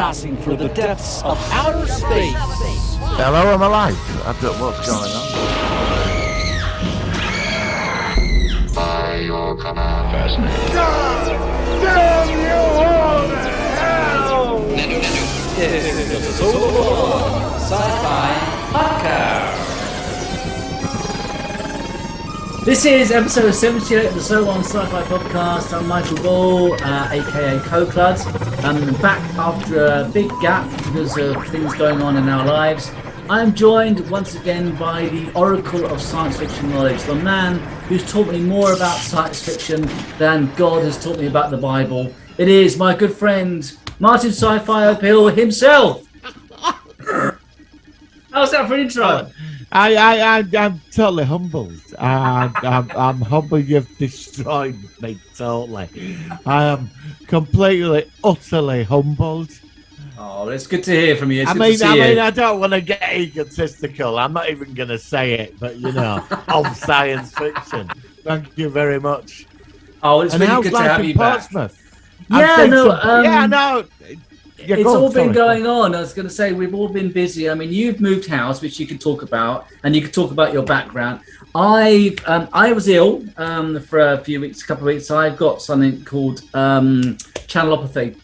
broadcasting through the depths of outer space. Hello, I'm alive. I don't know what's going on. By your command. Fascinating. God damn you all to hell! This is the Sci-Fi Podcast. This is episode 78 of the So On Sci-Fi Podcast. I'm Michael Ball, aka Co-Clud. I'm back after a big gap because of things going on in our lives. I'm joined once again by the oracle of science fiction knowledge, the man who's taught me more about science fiction than God has taught me about the Bible. It is my good friend Martin Sci-Fi Uphill himself. How's that for an intro? I'm totally humbled. I'm humbled you've destroyed me totally. I am completely, utterly humbled. Oh, it's good to hear from you. I mean, I don't want to get egotistical. I'm not even going to say it, but you know, of science fiction. Thank you very much. Oh, it's really good to have you back. Portsmouth? It's all been going on. I was going to say, we've all been busy. I mean, you've moved house, which you can talk about, and you can talk about your background. I was ill for a couple of weeks. I've got something called channelopathy,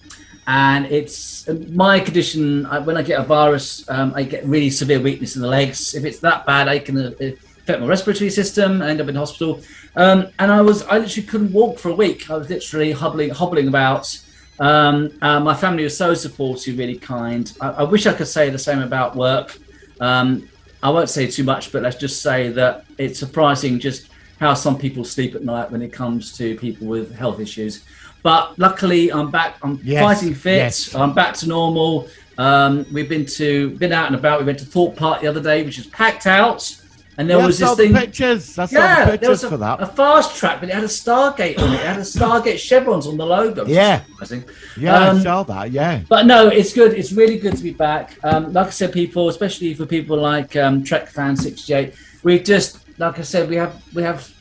and it's my condition. When I get a virus, I get really severe weakness in the legs. If it's that bad, I can affect my respiratory system. I end up in hospital, and I literally couldn't walk for a week. I was literally hobbling about. My family was so supportive, really kind. I wish I could say the same about work. I won't say too much, but let's just say that it's surprising just how some people sleep at night when it comes to people with health issues. But luckily, I'm back. I'm fighting fit. Yes. I'm back to normal. We've been out and about. We went to Thorpe Park the other day, which is packed out. And there was this thing. Pictures. I saw the pictures for that. A fast track, but it had a Stargate on it. It had a Stargate chevrons on the logo. Yeah. I saw that. Yeah. But no, it's good. It's really good to be back. Like I said, people, especially for people like Trek Fan 68, we just, like I said, we have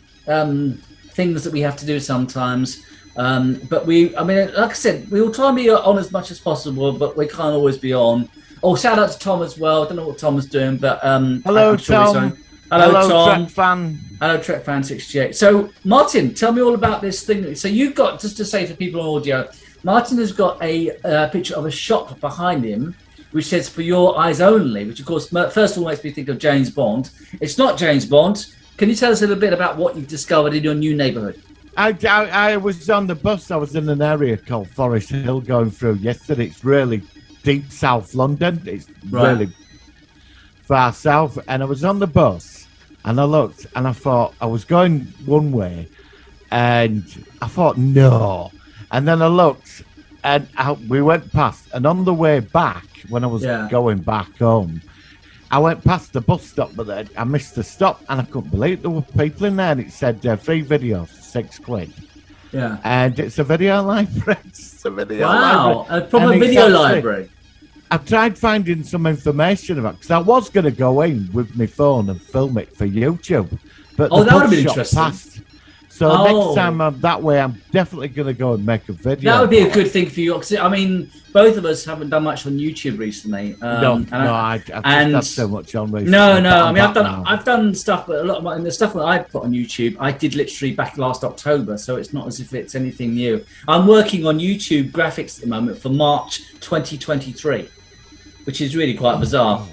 things that we have to do sometimes. But like I said, we will try and be on as much as possible, but we can't always be on. Oh, shout out to Tom as well. I don't know what Tom is doing, but hello, Tom. Hello, Tom. Trek fan. Hello, Trek Fan 68. So, Martin, tell me all about this thing. So, you've got, just to say to people on audio, Martin has got a picture of a shop behind him, which says "For Your Eyes Only," which, of course, first of all makes me think of James Bond. It's not James Bond. Can you tell us a little bit about what you've discovered in your new neighbourhood? I was on the bus. I was in an area called Forest Hill going through yesterday. It's really deep South London. It's really far south. And I was on the bus. And I looked and I thought I was going one way and I thought, no. And then I looked and we went past. And on the way back, when I was going back home, I went past the bus stop, but then I missed the stop and I couldn't believe there were people in there. And it said free video for £6. Yeah. And it's a video library. It's a video library. Wow, a proper video library. I've tried finding some information about because I was going to go in with my phone and film it for YouTube, but that would be interesting. Passed. So next time I'm that way, I'm definitely going to go and make a video. That would be a good thing for you. Cause, I mean, both of us haven't done much on YouTube recently. I've just had so much on recently. No. I mean, I've done stuff, but a lot of the stuff that I put on YouTube, I did literally back last October. So it's not as if it's anything new. I'm working on YouTube graphics at the moment for March 2023, which is really quite bizarre.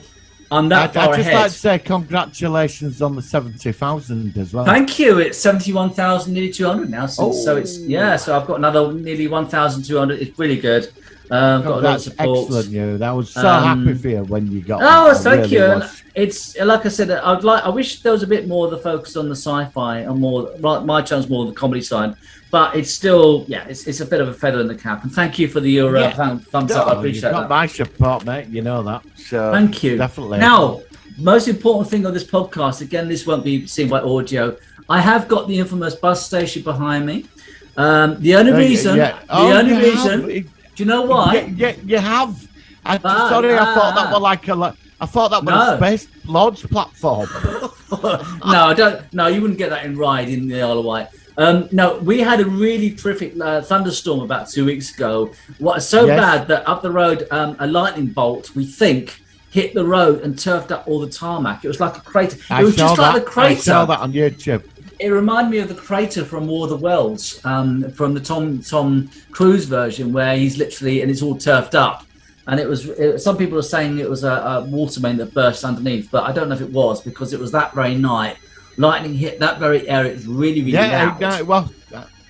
I'm that far ahead. I'd just like to say congratulations on the 70,000 as well. Thank you. It's 71,000, nearly 200 now. So it's so I've got another nearly 1,200. It's really good. Got a lot of support. Excellent, you. I was so happy for you when you got. Thank you. And it's like I said, I wish there was a bit more of the focus on the sci-fi and more. My channel's more the comedy side. But it's still, it's a bit of a feather in the cap. And thank you for your thumbs up. I appreciate that. Got my support, mate. You know that. So thank you. Definitely. Now, most important thing on this podcast, again, this won't be seen by audio. I have got the infamous bus station behind me. The only reason, do you know why? Yeah, you have. I thought that was like I thought that was a space launch platform. No, I don't. No, you wouldn't get that in Ryde in the Isle of Wight. No, we had a really terrific thunderstorm about 2 weeks ago. So bad that up the road, a lightning bolt, we think, hit the road and turfed up all the tarmac. It was like a crater. It was just like the crater. I saw that on YouTube. It reminded me of the crater from War of the Worlds, from the Tom Cruise version, where he's literally, and it's all turfed up. And some people are saying it was a water main that burst underneath, but I don't know if it was, because it was that very night. Lightning hit that very area. It was really, really loud. Yeah, well,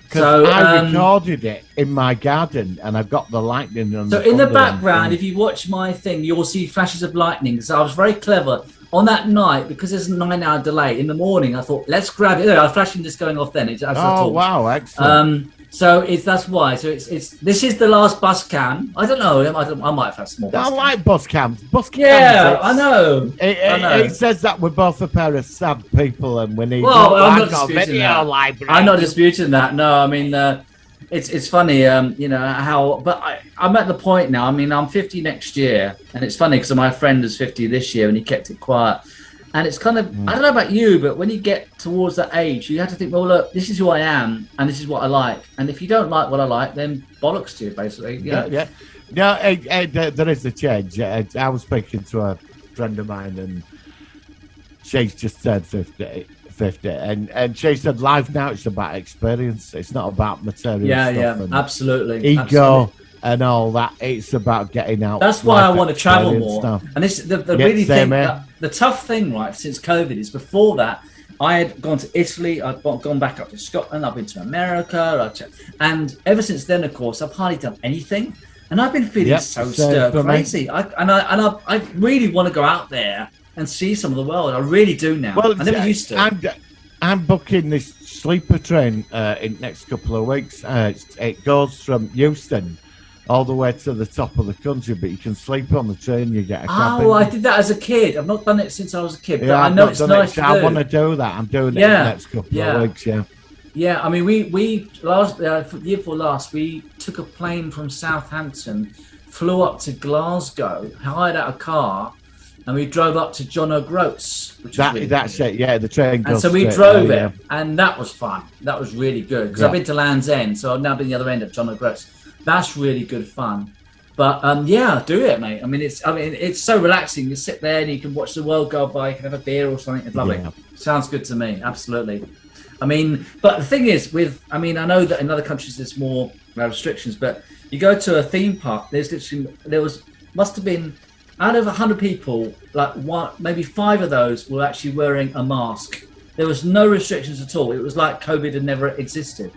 because I recorded it in my garden, and I've got the lightning. So in the background, if you watch my thing, you'll see flashes of lightning. So I was very clever. On that night, because there's a 9-hour delay, in the morning, I thought, let's grab it. I was flashing this going off then. Wow, excellent. So that's why. So this is the last bus cam. I don't know. I might have had some more. I like bus cams. Yeah, I know. It says that we're both a pair of sad people, and we need. Well, I'm not disputing that. I'm not disputing that. No, I mean, it's funny, how. But I'm at the point now. I mean, I'm 50 next year, and it's funny because my friend is 50 this year, and he kept it quiet. And it's kind of, I don't know about you, but when you get towards that age, you have to think, well, look, this is who I am, and this is what I like. And if you don't like what I like, then bollocks to you, basically. Yeah. No, there is a change. I was speaking to a friend of mine, and she's just turned 50, and she said, life now, it's about experience. It's not about material stuff. Yeah, absolutely. Ego. Absolutely. And all that, it's about getting out. That's why I want to travel more. Stuff. And the tough thing, right, since COVID is before that, I had gone to Italy, I'd gone back up to Scotland, I've been to America, and ever since then, of course, I've hardly done anything, and I've been feeling so stir crazy. I really want to go out there and see some of the world. I really do now. Well, I never used to. I'm booking this sleeper train in next couple of weeks. It goes from Houston all the way to the top of the country, but you can sleep on the train. You get a cabin. Oh, I did that as a kid. I've not done it since I was a kid, but I know it's nice to do. I want to do that. I'm doing it in the next couple of weeks. Yeah. I mean, we last year before last, we took a plane from Southampton, flew up to Glasgow, hired out a car, and we drove up to John O'Groats. That's it. Yeah, the train goes. And so we drove it, and that was fun. That was really good because I've been to Land's End, so I've now been the other end of John O'Groats. That's really good fun. But do it, mate. I mean, it's so relaxing. You sit there and you can watch the world go by. You can have a beer or something. It's lovely. Yeah. Sounds good to me. Absolutely. I mean, but the thing is, I know that in other countries there's more restrictions, but you go to a theme park. Must have been out of 100 people, like maybe 5 of those were actually wearing a mask. There was no restrictions at all. It was like COVID had never existed.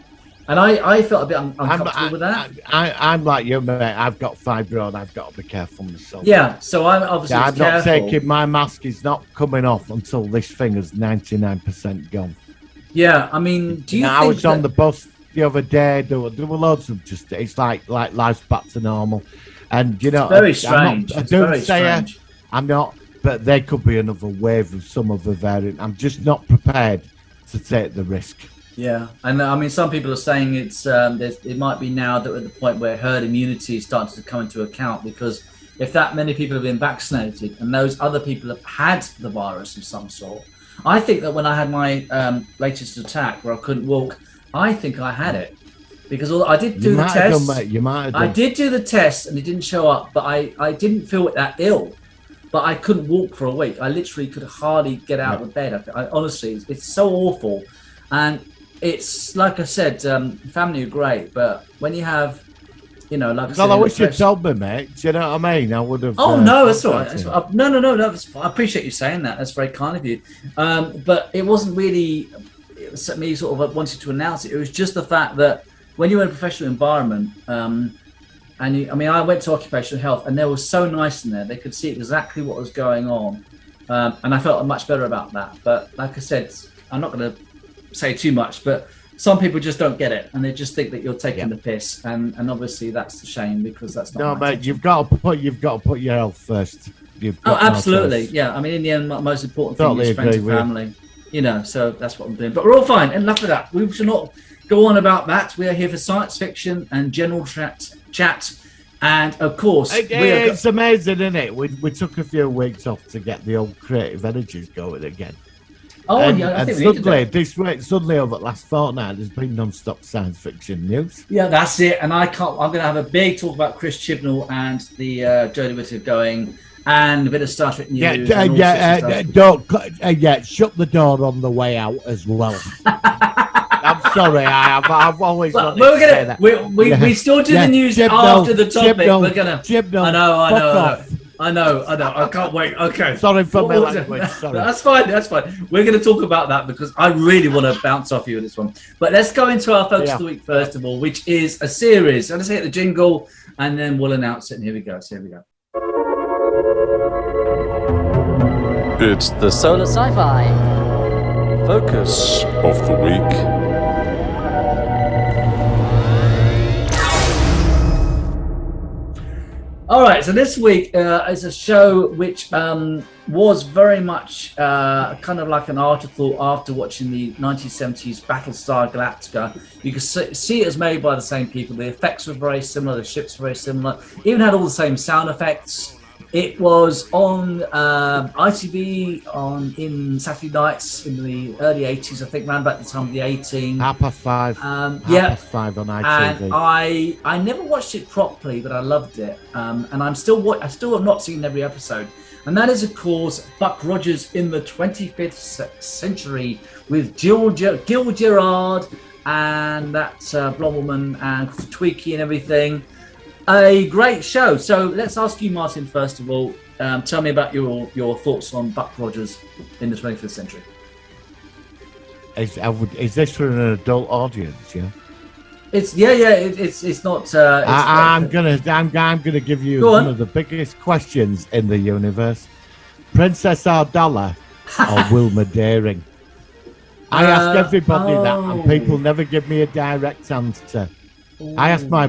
And I felt a bit uncomfortable with that. I'm like you, mate. I've got fibro, I've got to be careful myself. Yeah, so I'm obviously I'm not taking, my mask is not coming off until this thing is 99% gone. Yeah, I mean, do you think I was on the bus the other day, there were loads of it's like life's back to normal. And, it's very strange. I'm not, but there could be another wave of some other variant. I'm just not prepared to take the risk. Yeah, and I mean, some people are saying it might be now that we're at the point where herd immunity is starting to come into account, because if that many people have been vaccinated and those other people have had the virus of some sort, I think that when I had my latest attack where I couldn't walk, I think I had it, because I did do the test. I did do the test and it didn't show up, but I didn't feel that ill, but I couldn't walk for a week. I literally could hardly get out of bed. I honestly, it's so awful, and it's like I said, family are great, but when you have, like I said, I wish you'd told me, mate. Do you know what I mean? I would have. Oh no, that's all right. No. I appreciate you saying that. That's very kind of you. But it wasn't really me sort of wanted to announce it. It was just the fact that when you're in a professional environment, I went to occupational health, and they were so nice in there. They could see exactly what was going on, and I felt much better about that. But like I said, I'm not going to say too much, but some people just don't get it, and they just think that you're taking the piss, and obviously that's a shame, because that's not. No, mate, you've got to put your health first. Absolutely, yeah. I mean, in the end, the most important thing is friends and family. So that's what I'm doing. But we're all fine. Enough of that. We should not go on about that. We are here for science fiction and general chat, and of course, it's amazing, isn't it? We took a few weeks off to get the old creative energies going again. Oh, and, yeah, I and think we need to do suddenly, it. this week, suddenly over the last fortnight, there's been non-stop science fiction news. Yeah, that's it. And I'm going to have a big talk about Chris Chibnall and the Jodie Whittaker going, and a bit of Star Trek news. Shut the door on the way out as well. I'm sorry, I've always. Well, we still do the news after the topic. We're gonna. I know. I can't wait. Okay. Sorry for my language. Sorry. That's fine. We're going to talk about that because I really want to bounce off you with this one. But let's go into our focus of the week first of all, which is a series. So let's hit the jingle and then we'll announce it. And here we go. It's the Solar Sci-Fi focus of the week. All right, so this week is a show which was very much kind of like an afterthought after watching the 1970s Battlestar Galactica. You can see it was made by the same people. The effects were very similar. The ships were very similar. Even had all the same sound effects. It was on ITV in Saturday nights in the early 80s, I think, around about the time of the 18. 5:30. 5:30 on ITV. And I never watched it properly, but I loved it. And I still have not seen every episode. And that is, of course, Buck Rogers in the 25th century with Gil Gerard and that blonde woman and Tweaky and everything. A great show. So let's ask you, Martin, first of all. Tell me about your thoughts on Buck Rogers in the 25th century. Is this for an adult audience? Yeah. It's not. I'm gonna give you one of the biggest questions in the universe: Princess Ardala or Wilma Daring? I ask everybody that, and people never give me a direct answer. I asked my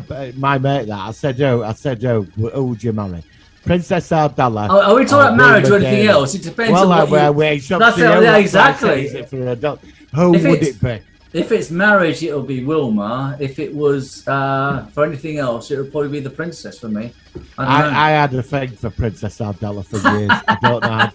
mate that. I said, who would you marry? Princess Ardala. Are we talking about marriage or anything else? It depends on what exactly. Is it for an adult? Who would it be? If it's marriage, it'll be Wilma. If it was for anything else, it would probably be the princess for me. I had a thing for Princess Ardala for years. I don't know.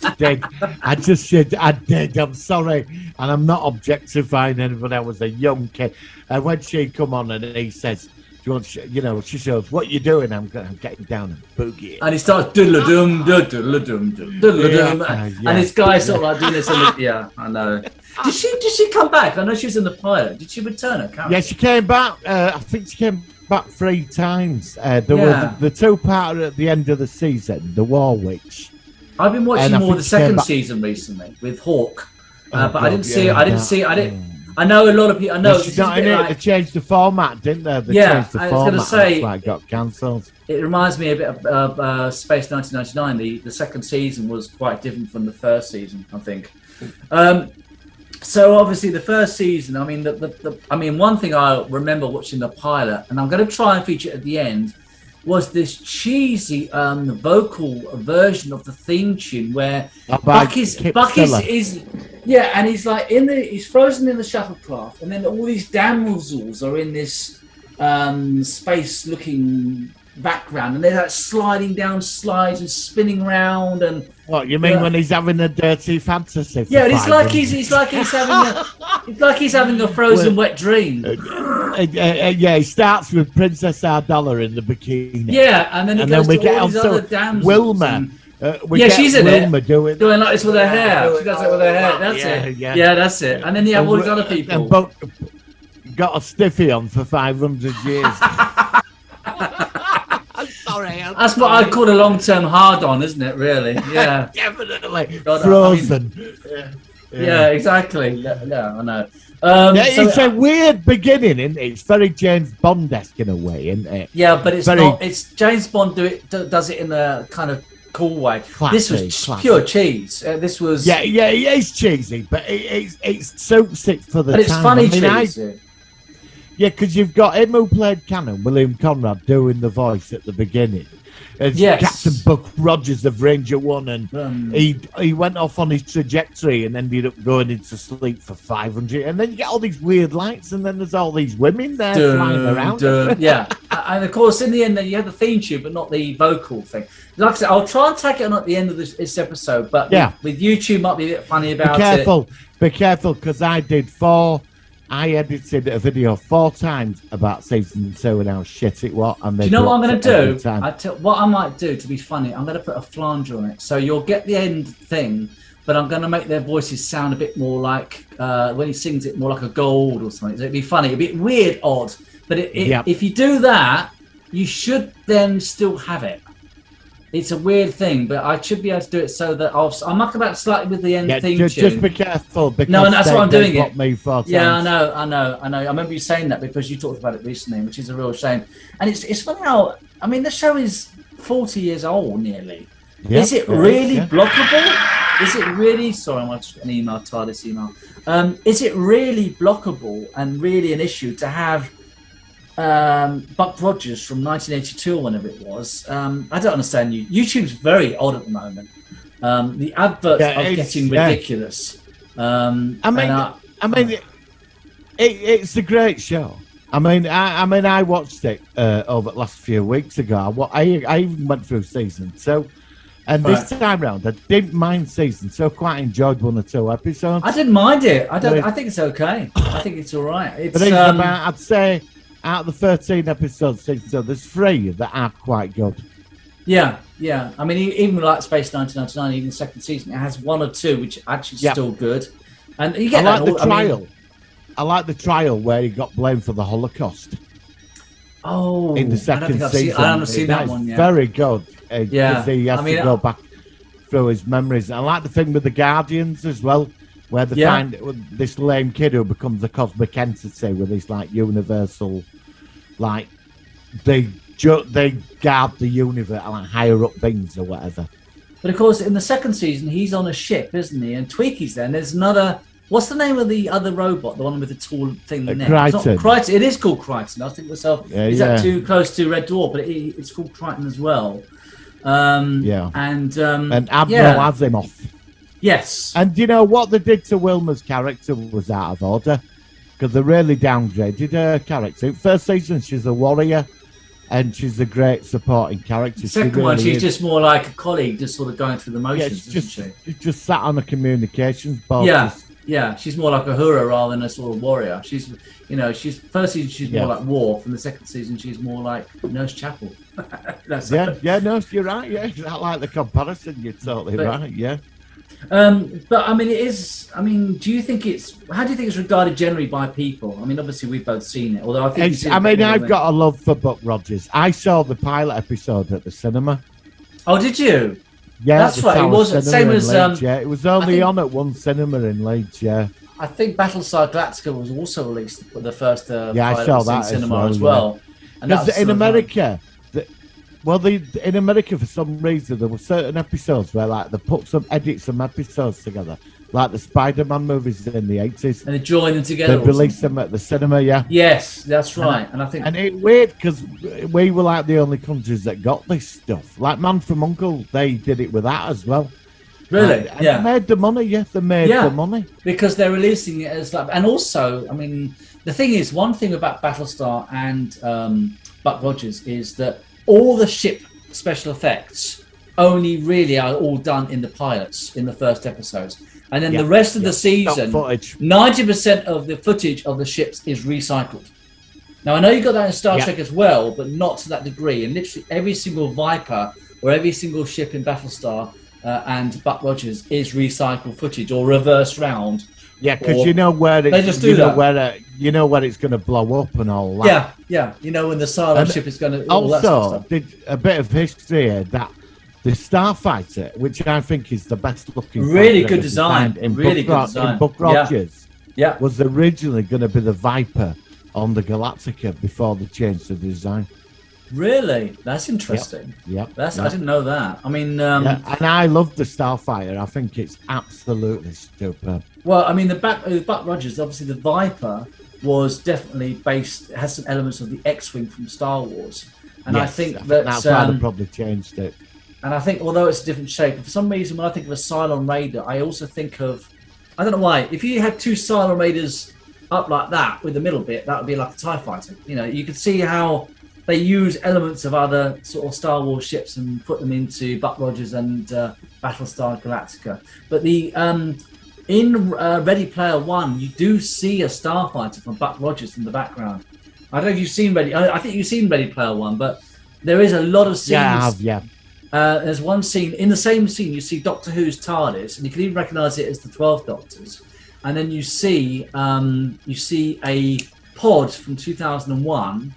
I did. I'm sorry. And I'm not objectifying anybody. I was a young kid. And when she come on and he says, she says, what you doing? I'm getting down and boogie. And he starts diddle-a-dum, diddle-a-dum, diddle-a-dum. And this guy's sort of like doing this. Yeah, I know. Did she come back? I know she was in the pilot. Did she return her character? Yeah, she came back. I think she came back 3 times. There were the 2-parter at the end of the season, The War Witch. I've been watching more of the second season recently with Hawk, but I didn't see it. I know a lot of people. I know she's not in it. They changed the format, didn't they? I was going to say, that's why it got cancelled. It reminds me a bit of Space 1999. The second season was quite different from the first season, I think. So obviously the first season. I mean, one thing I remember watching the pilot, and I'm going to try and feature it at the end, was this cheesy vocal version of the theme tune where Buck is and he's like he's frozen in the shuttlecraft, and then all these damsels are in this space looking background, and they're like sliding down slides and spinning around. And what you mean when he's having a dirty fantasy? Yeah, it's like he's having a frozen wet dream. He starts with Princess Ardala in the bikini. Yeah, and then we get on to other damsels. Wilma. She's in Wilma it. doing like this with her hair. She does it with her hair. That's it. Yeah, that's it. And then you have all these other people. And Buck got a stiffy on for 500 years. Sorry. That's what I'd call a long-term hard-on, isn't it, really? Yeah. Definitely. Frozen. Yeah, exactly. Yeah, I know. It's a weird beginning, isn't it? It's very James Bond-esque in a way, isn't it? Yeah, but it's not. It's James Bond does it in a kind of cool way. This was pure cheese. This was... Yeah, it's cheesy, but it suits it for the time. But it's funny cheese. Yeah, because you've got him who played Cannon, William Conrad, doing the voice at the beginning. It's Yes. Captain Buck Rogers of Ranger One, and he went off on his trajectory and ended up going into sleep for 500. And then you get all these weird lights, and then there's all these women there flying around. Yeah, and of course, in the end, then you have the theme tune, but not the vocal thing. Like I said, I'll try and take it on at the end of this episode, but with YouTube, might be a bit funny about it. Be careful, because I edited a video 4 times about season 2 and how shit it was. And do you know what I'm going to do? What I might do to be funny, I'm going to put a flanger on it. So you'll get the end thing, but I'm going to make their voices sound a bit more like, when he sings it, more like a gold or something. So it'd be funny, a bit weird, odd. But if you do that, you should then still have it. It's a weird thing, but I should be able to do it so that I'm mucking about slightly with the end theme tune. Just be careful, because no, that's why I'm doing it. Me 4 times. Yeah, I know. I remember you saying that because you talked about it recently, which is a real shame. And it's funny how, I mean, the show is 40 years old nearly. Yep, is it really blockable? Is it really? Sorry, I'm watching an email, TARDIS email. Is it really blockable and really an issue to have Buck Rogers from 1982 or whenever it was? I don't understand you. YouTube's very odd at the moment. The adverts are getting ridiculous. It's a great show. I watched it over the last few weeks ago. I even went through season 2. And this time round, I didn't mind season 2. Quite enjoyed 1 or 2 episodes. I didn't mind it. I think it's okay. I think it's all right. It's about, I'd say, out of the 13 episodes season 2, there's 3 that are quite good. Yeah. I mean, even like Space 1999, even the second season, it has 1 or 2 which are actually still good. And you get I like the trial where he got blamed for the Holocaust. Oh, in the second season, I haven't seen that one yet. Very good. Because he has to go back through his memories. I like the thing with the Guardians as well, where they find this lame kid who becomes a cosmic entity with this like universal, like they guard the universe, like higher up beings or whatever. But of course, in the second season, he's on a ship, isn't he? And Tweaky's there. And there's another. What's the name of the other robot? The one with the tall thing in the neck? Crichton. It's not Crichton. It is called Crichton. I was thinking to myself, is that too close to Red Dwarf? But it's called Crichton as well. And Admiral Asimov. Yes. And you know what they did to Wilma's character was out of order, because they really downgraded her character. First season, she's a warrior, and she's a great supporting character. Second one, she's just more like a colleague, just sort of going through the motions, isn't she? She's just sat on a communications board. Yeah, she's more like a hero rather than a sort of warrior. She's first season she's more like Worf, and the second season she's more like Nurse Chapel. No, you're right. Yeah, I like the comparison. You're totally right. Yeah. But I mean, it is. I mean, do you think how do you think it's regarded generally by people? I mean, obviously we've both seen it. Although I think I've got a love for Buck Rogers. I saw the pilot episode at the cinema. Oh, did you? Yeah, that's right. It was same as Leeds, it was only on at one cinema in Leeds. Yeah, I think Battlestar Galactica was also released for the first. I saw that cinema as well. Because in America, in America for some reason there were certain episodes where like they put some episodes together, like the Spider-Man movies in the 80s, and they joined them together. They released them at the cinema. Yeah. Yes, that's right. And I think it's weird because we were like the only countries that got this stuff. Like Man from U.N.C.L.E., they did it with that as well. Really? And they made the money. Yes, they made the money because they're releasing it as like. And also, I mean, the thing is, one thing about Battlestar and Buck Rogers is that all the ship special effects only really are all done in the pilots in the first episodes, and then the rest of the season, 90% of the footage of the ships is recycled. Now I know you got that in Star Trek as well, but not to that degree. And literally every single Viper or every single ship in Battlestar and Buck Rogers is recycled footage or reverse round. Yeah, because you know where it's, they just do that. You know where it's going to blow up and all that. Yeah. You know when the Cylon ship is going to. Also, did a bit of history here that the Starfighter, which I think is the best looking, really good design in Buck Rogers, was originally going to be the Viper on the Galactica before they changed the design. Really? That's interesting. Yep. I didn't know that. I mean, and I love the Starfighter. I think it's absolutely superb. Well, I mean, the Buck Rogers, obviously the Viper was definitely has some elements of the X-Wing from Star Wars. And yes, I think that's why they probably changed it. And I think, although it's a different shape, for some reason, when I think of a Cylon Raider, I also think of, I don't know why, if you had two Cylon Raiders up like that with the middle bit, that would be like a TIE fighter. You know, you could see how they use elements of other sort of Star Wars ships and put them into Buck Rogers and Battlestar Galactica. But in Ready Player One, you do see a starfighter from Buck Rogers in the background. I don't know if you've seen I think you've seen Ready Player One, but there is a lot of scenes. Yeah, I have, yeah. There's one scene, in the same scene, you see Doctor Who's TARDIS, and you can even recognise it as the 12th Doctors. And then you see a pod from 2001,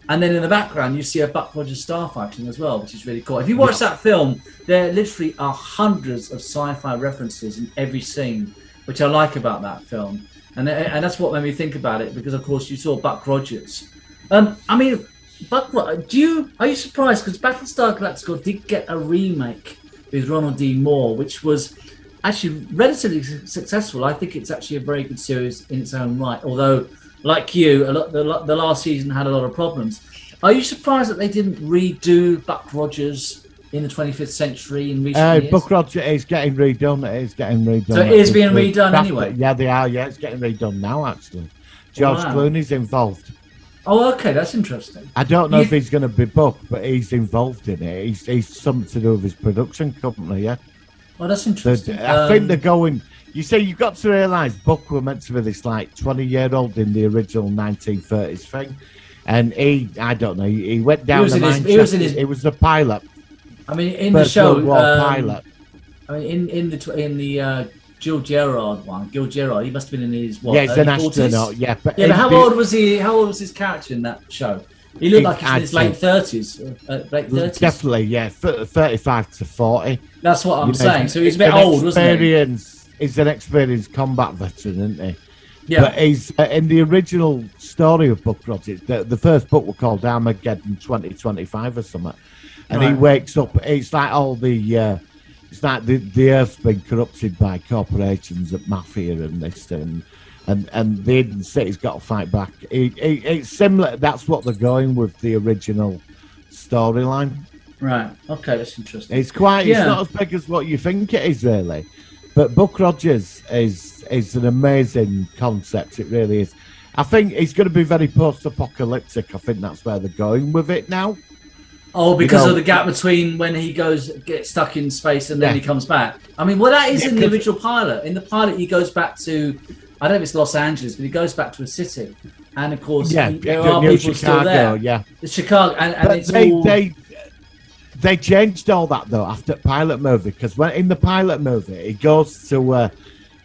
and then in the background you see a Buck Rogers starfighter as well, which is really cool. If you watch that film, there literally are hundreds of sci-fi references in every scene, which I like about that film. And that's what made me think about it, because of course you saw Buck Rogers. I mean, are you surprised? Because Battlestar Galactica did get a remake with Ronald D. Moore, which was actually relatively successful. I think it's actually a very good series in its own right. Although, like you, the last season had a lot of problems. Are you surprised that they didn't redo Buck Rogers in the 25th century in recent years? Buck Rogers is getting redone. It is getting redone. So it is being redone anyway? Yeah, they are. Yeah, it's getting redone now, actually. George Clooney's involved. Oh, okay, that's interesting. I don't know if he's going to be Buck, but he's involved in it. He's something to do with his production company, yeah. Oh, that's interesting. I think they're going... You see, you've got to realise Buck were meant to be this, 20-year-old in the original 1930s thing. And I don't know, he went down the Manchester... He was the pilot. I mean, in the show... pilot. I mean, in the Gil Gerard one. Gil Gerard, he must have been in his Yeah, he's an astronaut. Yeah, but how old was he? How old was his character in that show? He looked like he's in his late 30s. Late 30s. Definitely, yeah, 35 to 40. That's what I'm saying. So he's a bit old, wasn't he? He's an experienced combat veteran, isn't he? Yeah. But he's in the original story of Buck Rogers. The first book was called Armageddon 2025 or something, and he wakes up. It's like all the. It's like the Earth's been corrupted by corporations and mafia and this and the Hidden City's got to fight back. It's similar. That's what they're going with the original storyline. Right. Okay, that's interesting. It's quite. It's not as big as what you think it is, really. But Buck Rogers is an amazing concept. It really is. I think it's going to be very post-apocalyptic. I think that's where they're going with it now. Oh, because of the gap between when he gets stuck in space and then he comes back. I mean, well, that is in the original pilot. In the pilot, he goes back to, I don't know if it's Los Angeles, but he goes back to a city. And, of course, there are people still there. Yeah. The Chicago. And it's they changed all that, though, after the pilot movie. Because in the pilot movie, he goes to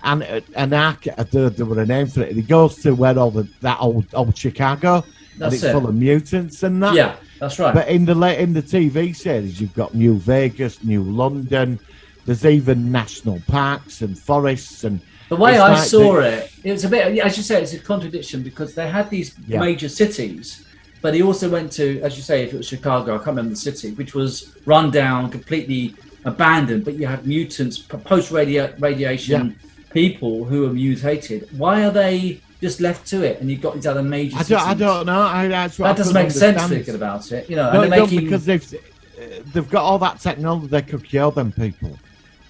an arc. There was a name for it. He goes to where that old Chicago. And it's full of mutants and that. Yeah. That's right. But in the TV series, you've got New Vegas, New London. There's even national parks and forests. And the way I saw it was a bit, as you say, it's a contradiction because they had these major cities, but he also went to, as you say, if it was Chicago, I can't remember the city, which was run down, completely abandoned. But you had mutants, post-radiation people who are mutated. Why are they just left to it, and you've got these other major cities? I don't know. That doesn't make sense thinking about it. You know, and because they've got all that technology, they could cure them people.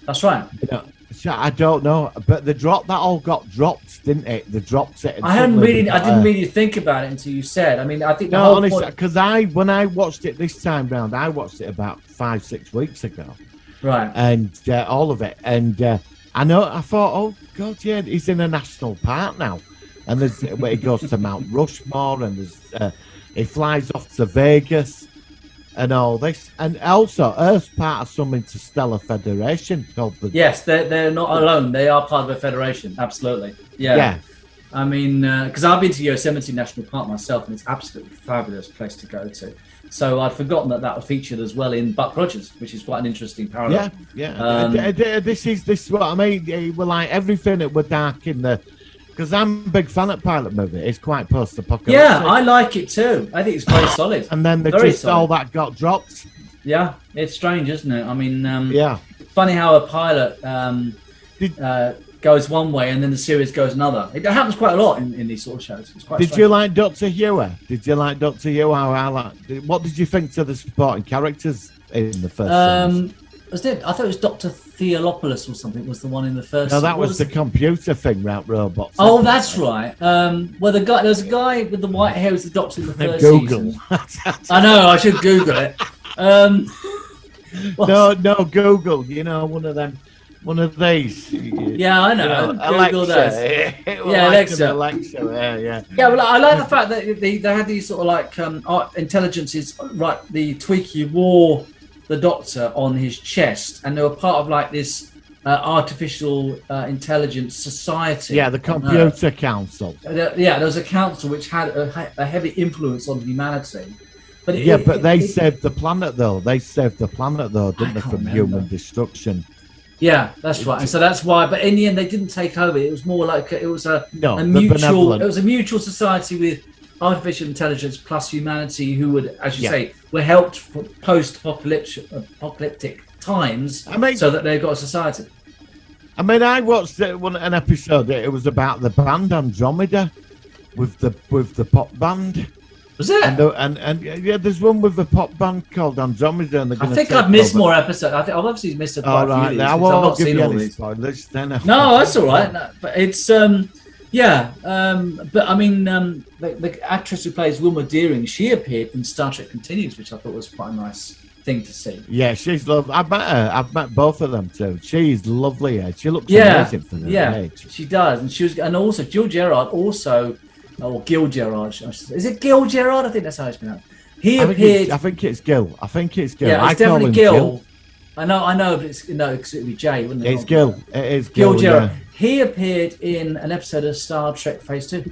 That's right. You know, so I don't know, but that all got dropped, didn't it? They dropped it. I didn't really think about it until you said. I mean, I think honestly, because when I watched it this time round, I watched it about 5-6 weeks ago. Right. And all of it, and I thought, oh God, yeah, he's in a national park now. And there's where he goes to Mount Rushmore, and he flies off to Vegas, and all this. And also, Earth's part of some interstellar federation called the. Yes, they're not alone. They are part of a federation. Absolutely. Yeah. I mean, because I've been to Yosemite National Park myself, and it's absolutely fabulous place to go to. So I'd forgotten that was featured as well in Buck Rogers, which is quite an interesting parallel. Yeah. This is what I mean. Well, like everything that were dark in the. Because I'm a big fan of pilot movie. It's quite post-apocalyptic. Yeah, I like it too. I think it's very solid. And then all that got dropped. Yeah, it's strange, isn't it? I mean, yeah. Funny how a pilot goes one way and then the series goes another. It happens quite a lot in these sort of shows. It's quite Did strange. you like Doctor Who? Did you like Doctor Who? What did you think to the supporting characters in the first series? I thought it was Dr. Theolopoulos or something was the one in the first. No, that was the computer thing, robots. Oh, that's right. Well, there was a guy with the white hair who was the doctor in the first Google. season. I know, I should Google it. No, Google. You know, one of these. Yeah, I know. Google Alexa. those. Yeah, Alexa. Yeah. Yeah, well, I like the fact that they had these sort of like intelligences. Right, the Twiki wore the Doctor on his chest, and they were part of like this artificial intelligence society. Yeah, the Computer Council. There was a council which had a heavy influence on humanity. But they saved the planet though. They saved the planet though, didn't they, from human destruction? Yeah, that's right. And so that's why. But in the end, they didn't take over. It was more like it was a mutual society with artificial intelligence plus humanity, who would, as you say, were helped for post-apocalyptic times, so that they got a society. I mean, I watched an episode. It was about the band Andromeda, with the pop band. Was it? And yeah, there's one with a pop band called Andromeda, and I think I've missed more episodes. I've obviously missed a few. All right, I won't give you any spoilers. No, that's all right. No, but it's but I mean, the actress who plays Wilma Deering, she appeared in Star Trek Continues, which I thought was quite a nice thing to see. Yeah, she's lovely. I've met her. I've met both of them too. She's lovely. She looks amazing for her age. She does, and also Gil Gerard or Gil Gerard. Is it Gil Gerard? I think that's how it's pronounced. I think it's Gil. Yeah, it's definitely Gil. I know, but it would be Jay, wouldn't it? It's Gil. It is Gil Yeah. Gerard. He appeared in an episode of Star Trek Phase 2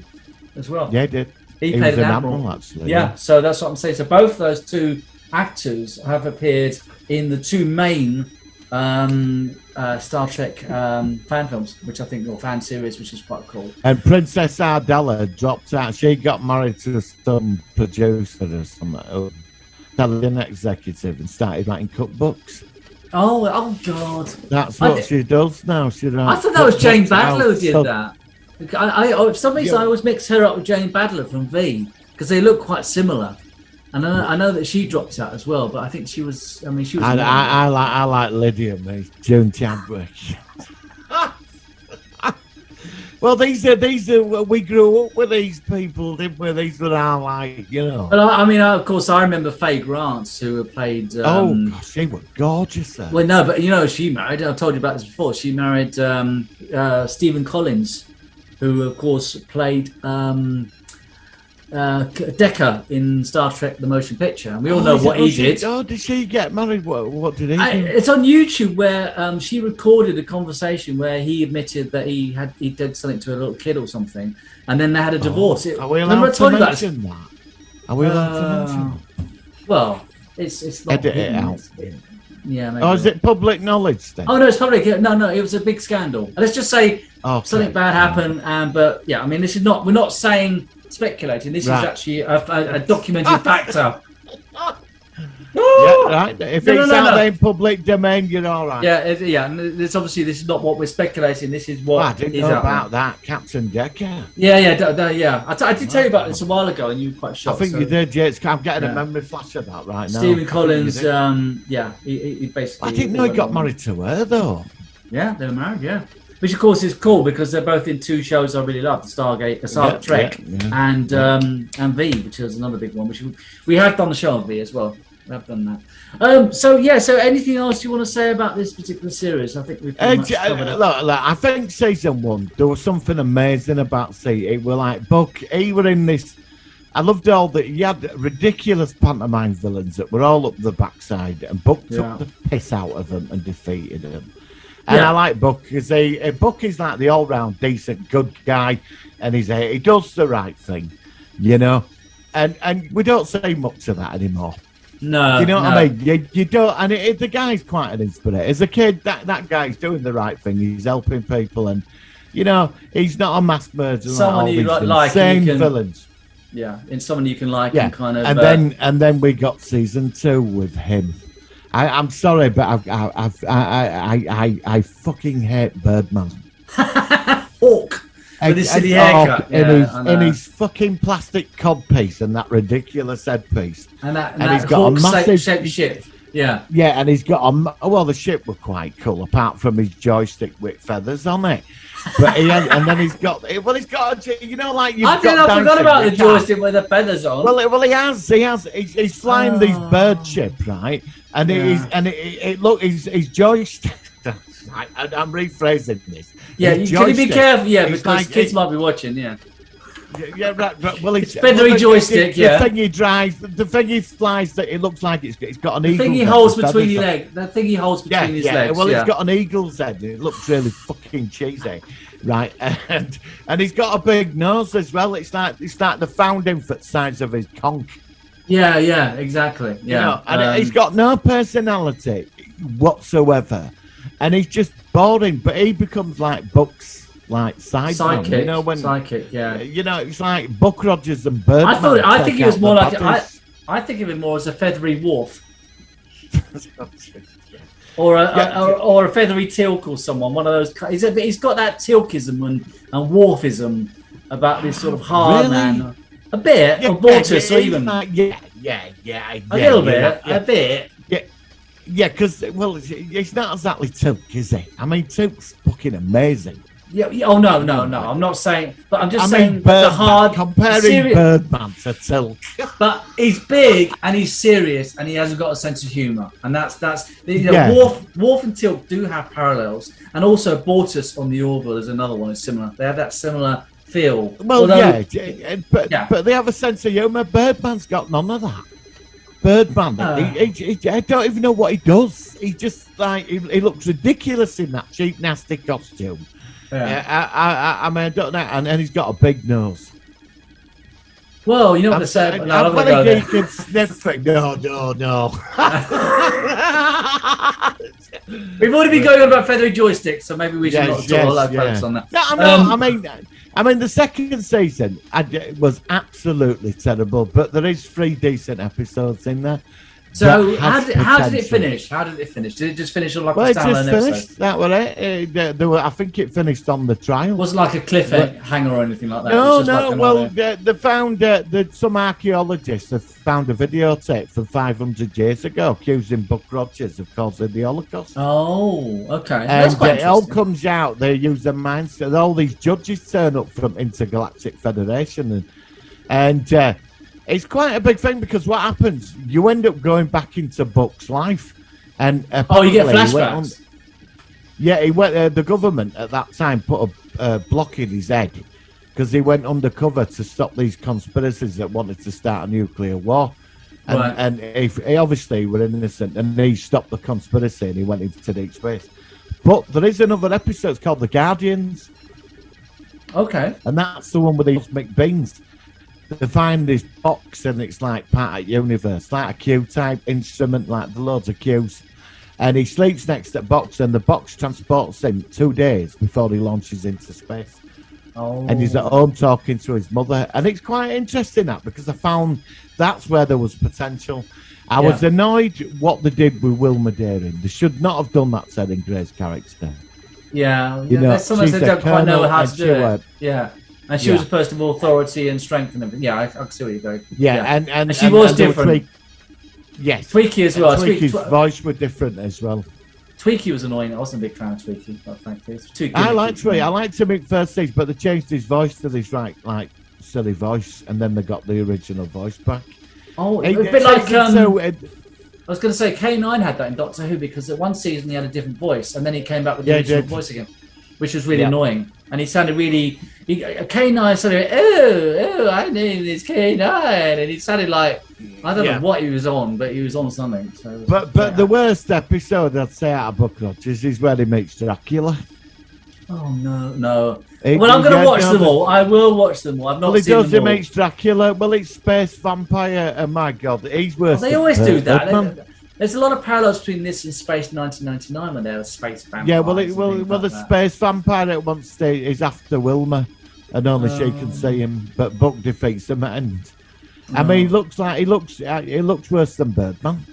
as well. Yeah, he did. He played an admiral, actually. Yeah, so that's what I'm saying. So both those two actors have appeared in the two main Star Trek fan films, which I think, or fan series, which is quite cool. And Princess Ardella dropped out. She got married to some producer or some television executive and started writing cookbooks. Oh God! That's what she does now. I thought that was Jane Badler who did that. For some reason, I always mix her up with Jane Badler from V because they look quite similar. And I know that she dropped out as well, but I think she was. I mean, she was. I like Lydia, mate. June Chadwick. Well, these are. We grew up with these people, didn't we? These were our, like, you know. But I mean, of course, I remember Faye Grant, who played. Oh gosh, she was gorgeous. Then. Well, no, but you know, she married. I've told you about this before. She married Stephen Collins, who of course played Decker in Star Trek: The Motion Picture, and we all know what he did. Did she get married? What did he do? It's on YouTube where she recorded a conversation where he admitted that he did something to a little kid or something, and then they had a divorce. Are we allowed to mention that? Are we allowed to mention that? Well, it's not. Edit it out. Yeah. Maybe. Oh, is it public knowledge then? Oh no, it's public. No, it was a big scandal. Let's just say something bad happened, but yeah, I mean, this is not. We're not saying. Speculating. This is actually a documented factor. Yeah, right. If it's out there in public domain, you're all right. Yeah. And it's obviously this is not what we're speculating. This is what I didn't know about that, Captain Decker. Yeah. I did tell you about this a while ago, and you were quite shocked. I think you did. Yeah, I'm getting a memory flash of that right now. Stephen Collins. He basically. I didn't know he got married to her though. Yeah, they were married. Yeah. Which of course is cool because they're both in two shows I really love: the Star Trek, and V, which is another big one. Which we have done the show on V as well. We have done that. So anything else you want to say about this particular series? I think we've pretty much covered it. Look, I think season 1 there was something amazing about it were like Buck. He were in this. I loved all that. You had ridiculous pantomime villains that were all up the backside, and Buck took the piss out of them and defeated them. And I like Buck because Buck is like the all-round decent, good guy, and he does the right thing, you know. And we don't say much of that anymore. No, you know what I mean. You don't. And the guy's quite an inspiration. As a kid, that guy's doing the right thing. He's helping people, and you know he's not a mass murderer. Someone you like, same villains. Yeah, and someone you can like and kind of. And then we got season 2 with him. I'm sorry, but I fucking hate Birdman. Hawk with his silly haircut. In his fucking plastic codpiece and that ridiculous headpiece. And that he's got a massive shaped ship. Yeah. Yeah, and he's got the ship was quite cool, apart from his joystick with feathers on it. But and then he's got like you've I forgot about the joystick with the feathers on. Well, he has. He's flying these bird ships, right? And his joystick. I'm rephrasing this. Yeah, can you be careful? Yeah, because kids might be watching. Yeah. Yeah, right. Well, it's feathery joystick. The thing he drives, the thing he flies, that it looks like it's got an eagle. The thing he holds between his legs. The thing he holds between his legs. Well, it's got an eagle's head. And it looks really fucking cheesy, right? And he's got a big nose as well. It's like the founding for the size of his conch. Yeah, exactly. Yeah, and he's got no personality whatsoever, and he's just boring. But he becomes like Buck's sidekick. Psychic, yeah. It's like Buck Rogers and Birdman. I think he was more like I think of him more as a feathery Worf, or a feathery Tilk or someone. One of those. He's got that Tilkism and Worfism about this sort of hard man. A bit, or Bortus, or even a little bit, a bit. Yeah, because he's not exactly Tilk, is he? I mean, Tilk's fucking amazing. Yeah. Oh no. I'm not saying, but I'm just saying the hard comparing Birdman to Tilk. But he's big and he's serious and he hasn't got a sense of humour, and that's Worf and Tilk do have parallels, and also Bortus on the Orville is another one. Is similar. They have that similar feel. Well, but they have a sense of humour. Birdman's got none of that. Birdman, I don't even know what he does. He just he looks ridiculous in that cheap, nasty costume. Yeah. I mean, I don't know, and he's got a big nose. Well, you know what they say. No. We've already been going on about feathery joysticks, so maybe we should not focus on that. No, I mean, the second season was absolutely terrible, but there is 3 decent episodes in there. So how did it finish? Did it just finish on like a standalone episode? That was it. I think it finished on the trial. It wasn't like a cliffhanger or anything like that. No. They found that some archaeologists have found a videotape from 500 years ago accusing Buck Rogers of causing the Holocaust. Oh, okay. And it all comes out. They use their mindset. All these judges turn up from Intergalactic Federation, and it's quite a big thing, because what happens, you end up going back into Buck's life, and you get flashbacks. He went. The government at that time put a block in his head, because he went undercover to stop these conspiracies that wanted to start a nuclear war, and he obviously were innocent, and he stopped the conspiracy and he went into deep space. But there is another episode called The Guardians. Okay. And that's the one with the cosmic beings. They find this box, and it's like part of the universe, like a Q-type instrument, like the loads of Qs. And he sleeps next to the box, and the box transports him 2 days before he launches into space. Oh. And he's at home talking to his mother. And it's quite interesting, that, because I found that's where there was potential. I was annoyed what they did with Wilma Daring. They should not have done that, said in Grey's character. There's sometimes they don't quite know how to do it. Yeah. And she was a person of authority and strength and everything. Yeah, I can see where you're going. And she was different. Tweaky as well. Tweaky's voice was different as well. Tweaky was annoying. I wasn't a big fan of Tweaky, but frankly, it's too good. I liked Tweaky. I liked him in first season, but they changed his voice to this like silly voice, and then they got the original voice back. Oh, a bit like I was going to say K9 had that in Doctor Who, because at one season he had a different voice, and then he came back with the original voice again, which was really annoying. And he sounded really. K9 sounded, my name is K9, and he sounded like, I don't know what he was on, but he was on something. So but the worst episode I'd say out of Buck Rogers is where he meets Dracula. Oh no! I'm going to watch them all. I will watch them all. I've not seen them all. He meets Dracula. Well, it's space vampire, and my God, he's worse. They always do that. There's a lot of parallels between this and Space 1999 when there was space vampires. Yeah, the space vampire at one stage is after Wilma, and only she can see him. But Buck defeats him at the end. I mean, he looks worse than Birdman.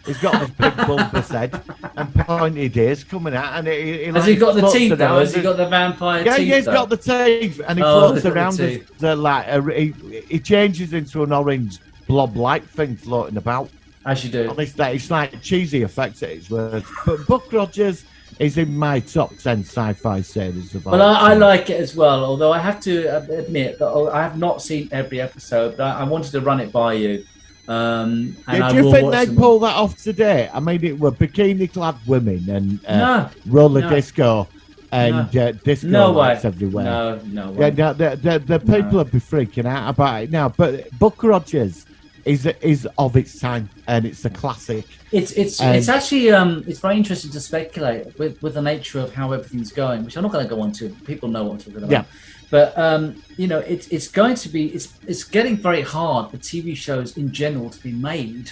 He's got this big bulbous head and pointed ears coming out, and has he got the teeth though? Has he got the vampire teeth? Yeah, he's got the teeth, and he floats around he changes into an orange blob-like thing floating about. As you do. It's like cheesy effects at its worst. But Buck Rogers is in my top 10 sci-fi series of all. Well, I like it as well, although I have to admit that I have not seen every episode, but I wanted to run it by you. Do you think they'd pull that off today? I mean, it were bikini-clad women and roller disco and disco lights everywhere. No way. Yeah, the people would be freaking out about it now. But Buck Rogers is of its time, and it's a classic. It's actually it's very interesting to speculate with the nature of how everything's going, which I'm not going to go on to. People know what I'm talking about. Yeah. But it's going to be it's getting very hard for TV shows in general to be made,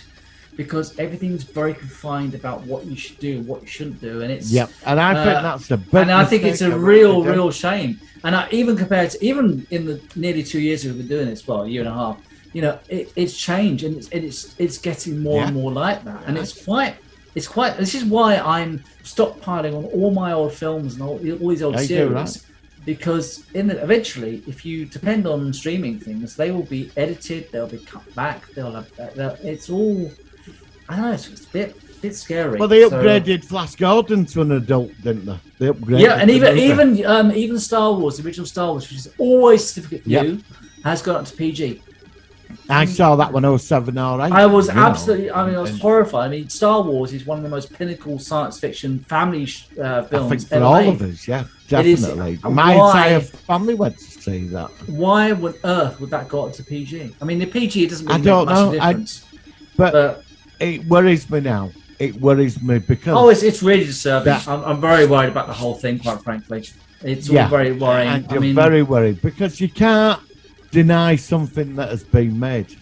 because everything's very confined about what you should do, what you shouldn't do, and it's and I think that's the big and I think it's a real shame. And even compared to in the nearly 2 years we've been doing this, well, a year and a half. It's changed, and it's getting more and more like that, and it's quite. This is why I'm stockpiling on all my old films and all these old series, because eventually, if you depend on streaming things, they will be edited, they'll be cut back, it's all. I don't know, it's a bit scary. Well, they upgraded Flash Gordon to an adult, didn't they? They upgraded. And even Star Wars, the original Star Wars, which is always certificate view, has gone up to PG. I saw that when I was 7 or 8. I was absolutely. I mean, I was horrified. I mean, Star Wars is one of the most pinnacle science fiction family films I think for ever all made. of us, yeah, definitely. My entire family went to see that. Why on earth would that go up to PG? I mean, the PG doesn't really I don't make much know. difference. But it worries me now. It worries me because it's really disturbing. I'm very worried about the whole thing, quite frankly. It's all very worrying. I'm very worried because you can't deny something that has been made.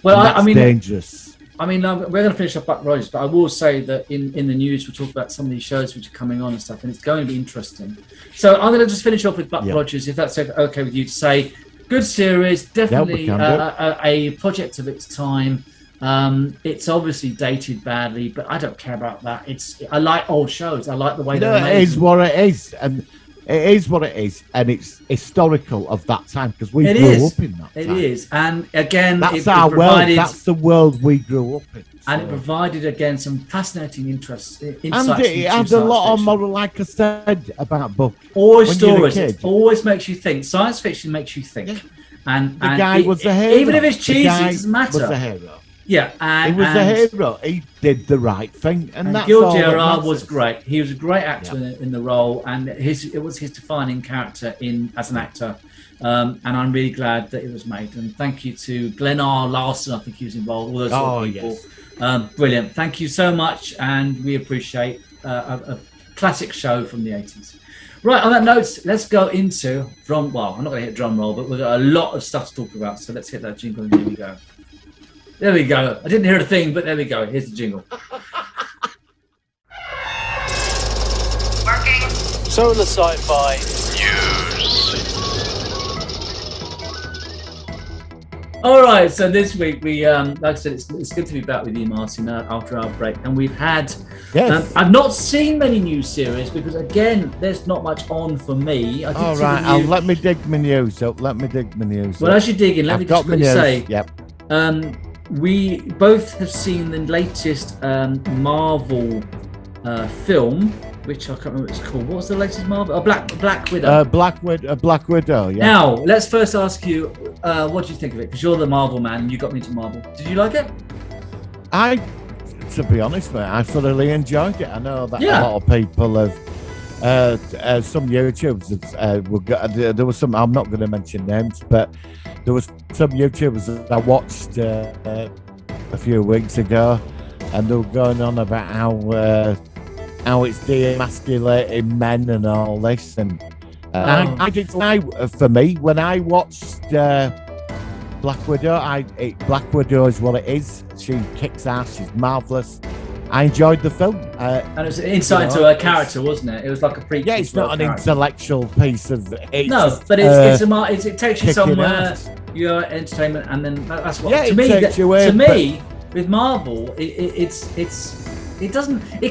Well, I mean, dangerous. I mean, we're going to finish up Buck Rogers, but I will say that in the news we'll talk about some of these shows which are coming on and stuff, and it's going to be interesting. So I'm going to just finish off with Buck Rogers, if that's okay with you to say. Good series, definitely a project of its time. It's obviously dated badly, but I don't care about that. I like old shows. I like the way they're made. It is what it is, and it is what it is, and it's historical of that time because we grew up in that time. It is, and again, that's our world. That's the world we grew up in, and it provided again some fascinating insights. And it had a lot of moral, like I said about Buck. Always stories. It always makes you think. Science fiction makes you think. Yeah. And the guy was the hero. Even if it's cheesy, it doesn't matter. Was the hero. Yeah, he was the hero. He did the right thing, and that's Gil all Gerard was great. He was a great actor in the role, and it was his defining character as an actor. And I'm really glad that it was made. And thank you to Glenn R. Larson. I think he was involved. All those people. Yes. Brilliant. Thank you so much, and we appreciate a classic show from the 80s. Right, on that note, let's go into drum. Well, I'm not going to hit drum roll, but we've got a lot of stuff to talk about. So let's hit that jingle, and here we go. There we go. I didn't hear a thing, but there we go. Here's the jingle. Working. So in the sci-fi News. All right. So this week we, like I said, it's good to be back with you, Martin, after our break, and we've had. Yes. I've not seen many new series because again, there's not much on for me. All right. Let me dig my news up. Well, as you're digging, let me just quickly say. Yep. We both have seen the latest Marvel film, which I can't remember what it's called. What was the latest Marvel? Black Widow. Black Widow, yeah. Now, let's first ask you, what do you think of it? Because you're the Marvel man and you got me into Marvel. Did you like it? To be honest, mate, I thoroughly enjoyed it. I know that a lot of people have, some YouTubers, there was some, I'm not going to mention names, but there was some YouTubers that I watched a few weeks ago, and they were going on about how it's de-emasculating men and all this, and for me, when I watched Black Widow, Black Widow is what it is. She kicks ass. She's marvelous. I enjoyed the film. And it was an insight into her character, wasn't it? It was like a prequel. Yeah, it's not an intellectual piece of. But it takes you somewhere. Your entertainment, and then that's what to me. with Marvel, it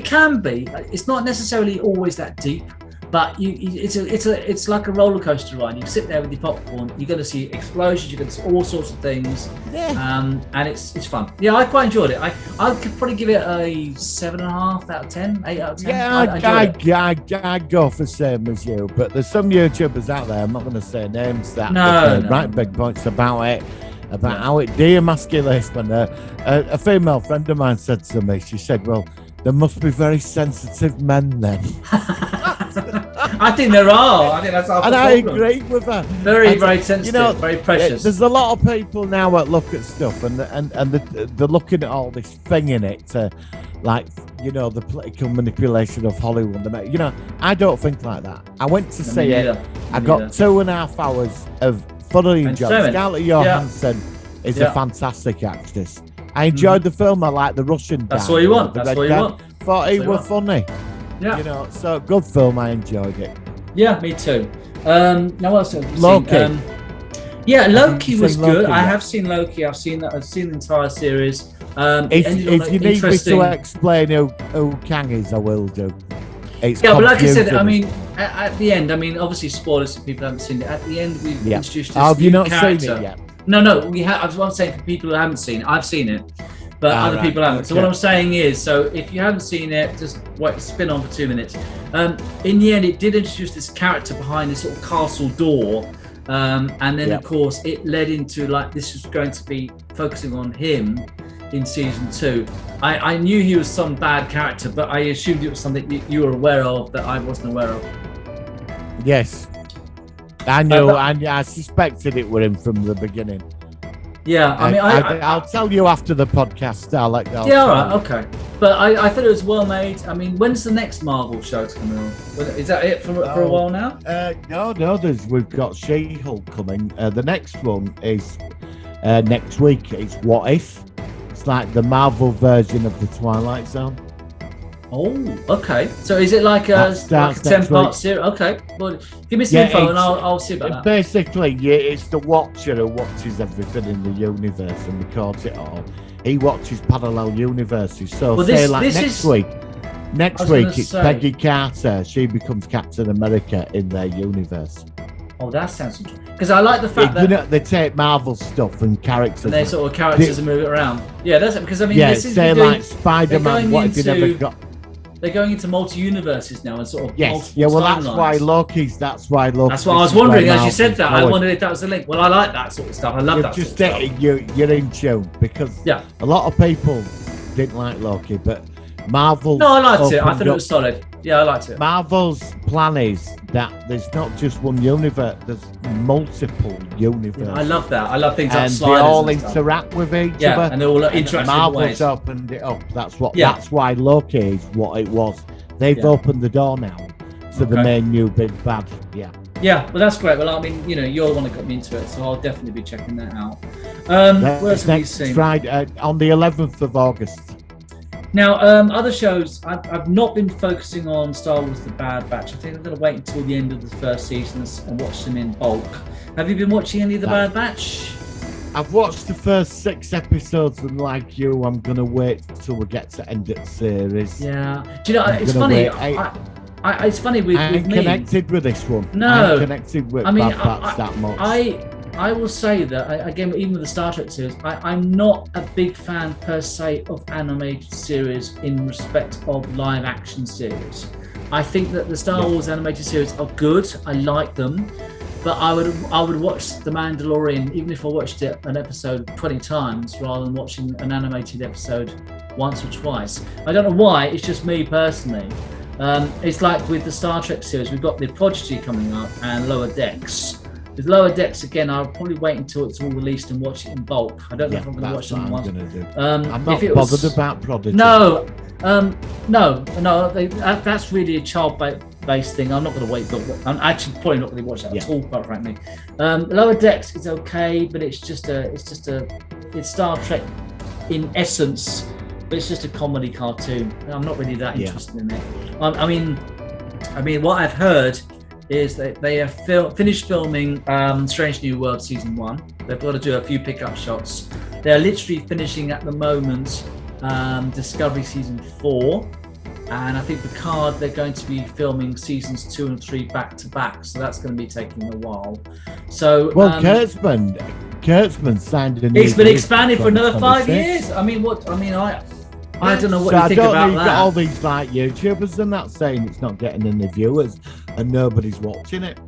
can be. It's not necessarily always that deep, but it's like a roller coaster ride. You sit there with your popcorn. You're going to see explosions. You're going to see all sorts of things. Yeah. And it's fun. Yeah, I quite enjoyed it. I could probably give it a 7.5 out of 10, 8 out of 10. Yeah, I'd go for same as you. But there's some YouTubers out there. I'm not going to say names that write big points about it. About how it demasculates when a female friend of mine said to me, she said, well, there must be very sensitive men then. I think there are. I think that's our problem. I agree with her. Very sensitive, very precious. There's a lot of people now that look at stuff and they're looking at all this thing in it to, like, the political manipulation of Hollywood. I don't think like that. I went to see it. I got 2.5 hours of thoroughly enjoyed. Scarlett Johansson is a fantastic actress. I enjoyed the film. I like the Russian guy. That's what you want. That's what you want. Thought he was funny. Yeah. So good film. I enjoyed it. Yeah, me too. Now what else have you Loki. seen? Loki was good. Loki, I have seen Loki. I've seen the entire series. If you need me to explain who Kang is, I will do. But like I said, I mean, at the end, obviously spoilers if people haven't seen it. At the end, we've introduced this have you new not character. seen it yet? No, we have. I was saying for people who haven't seen it, I've seen it, but other people haven't. Okay. So what I'm saying is, so if you haven't seen it, just spin on for 2 minutes. In the end, it did introduce this character behind this sort of castle door, and then of course it led into this was going to be focusing on him in season 2. I knew he was some bad character, but I assumed it was something you were aware of that I wasn't aware of. Yes. I knew, I suspected it were him from the beginning. Yeah, I'll tell you after the podcast. All right, okay. But I thought it was well made. When's the next Marvel show to come out? Is that it for a while now? No. We've got She-Hulk coming. The next one is next week. It's What If. It's like the Marvel version of the Twilight Zone. Oh, okay. So is it like a 10-part series? Okay. Well, give me some info and I'll see about that. Basically, it's the Watcher who watches everything in the universe and records it all. He watches parallel universes. So next week it's Peggy Carter. She becomes Captain America in their universe. Oh, that sounds interesting. Because I like the fact that they take Marvel stuff and characters. And they sort of characters and move it around. Yeah, that's because this is like Spider-Man. What if you never got? They're going into multi-universes now and sort of that's why Loki's. That's why Loki. That's what I was wondering as you said that. I wondered if that was the link. Well, I like that sort of stuff. I love that sort of stuff. You're in tune because a lot of people didn't like Loki, but Marvel. No, I liked it. I thought it was solid. Yeah, I liked it. Marvel's plan is that there's not just one universe, there's multiple universes. I love that. I love things like sliders. And they all interact with each other. Yeah, and they all interact. Marvel's opened it up. That's why Loki is what it was. They've opened the door now to the main new big bad. Yeah. Yeah, well, that's great. Well, you're the one that got me into it, so I'll definitely be checking that out. What else have you seen? Friday, on the 11th of August. Now, other shows, I've not been focusing on Star Wars The Bad Batch. I think I'm going to wait until the end of the first season and watch them in bulk. Have you been watching any of The Bad Batch? I've watched the first 6 episodes, and like you, I'm going to wait till we get to end of the series. Yeah. Do you know, it's funny. It's funny with me. I'm connected with this one. No. I'm connected with Bad Batch that much. I will say that, again, even with the Star Trek series, I'm not a big fan per se of animated series in respect of live action series. I think that the Star Wars animated series are good. I like them. But I would watch The Mandalorian, even if I watched an episode 20 times, rather than watching an animated episode once or twice. I don't know why, it's just me personally. It's like with the Star Trek series, we've got the Prodigy coming up and Lower Decks. With Lower Decks, again, I'll probably wait until it's all released and watch it in bulk. I don't know if I'm going to watch them once. I'm not bothered about Prodigy. No, that's really a child-based thing. I'm not going to wait, but I'm actually probably not going to watch that at all, quite frankly. Lower Decks is okay, but it's Star Trek in essence, but it's just a comedy cartoon. I'm not really that interested in it. I mean, what I've heard is that they have finished filming Strange New World season 1. They've got to do a few pickup shots They're literally finishing at the moment Discovery season 4, and I think Picard, they're going to be filming seasons 2 and 3 back to back, so that's going to be taking a while. So Kurtzman signed a new. It's been expanded for another 5 years. I mean, I don't know what you think about that. Got all these like YouTubers and that saying it's not getting any viewers and nobody's watching it.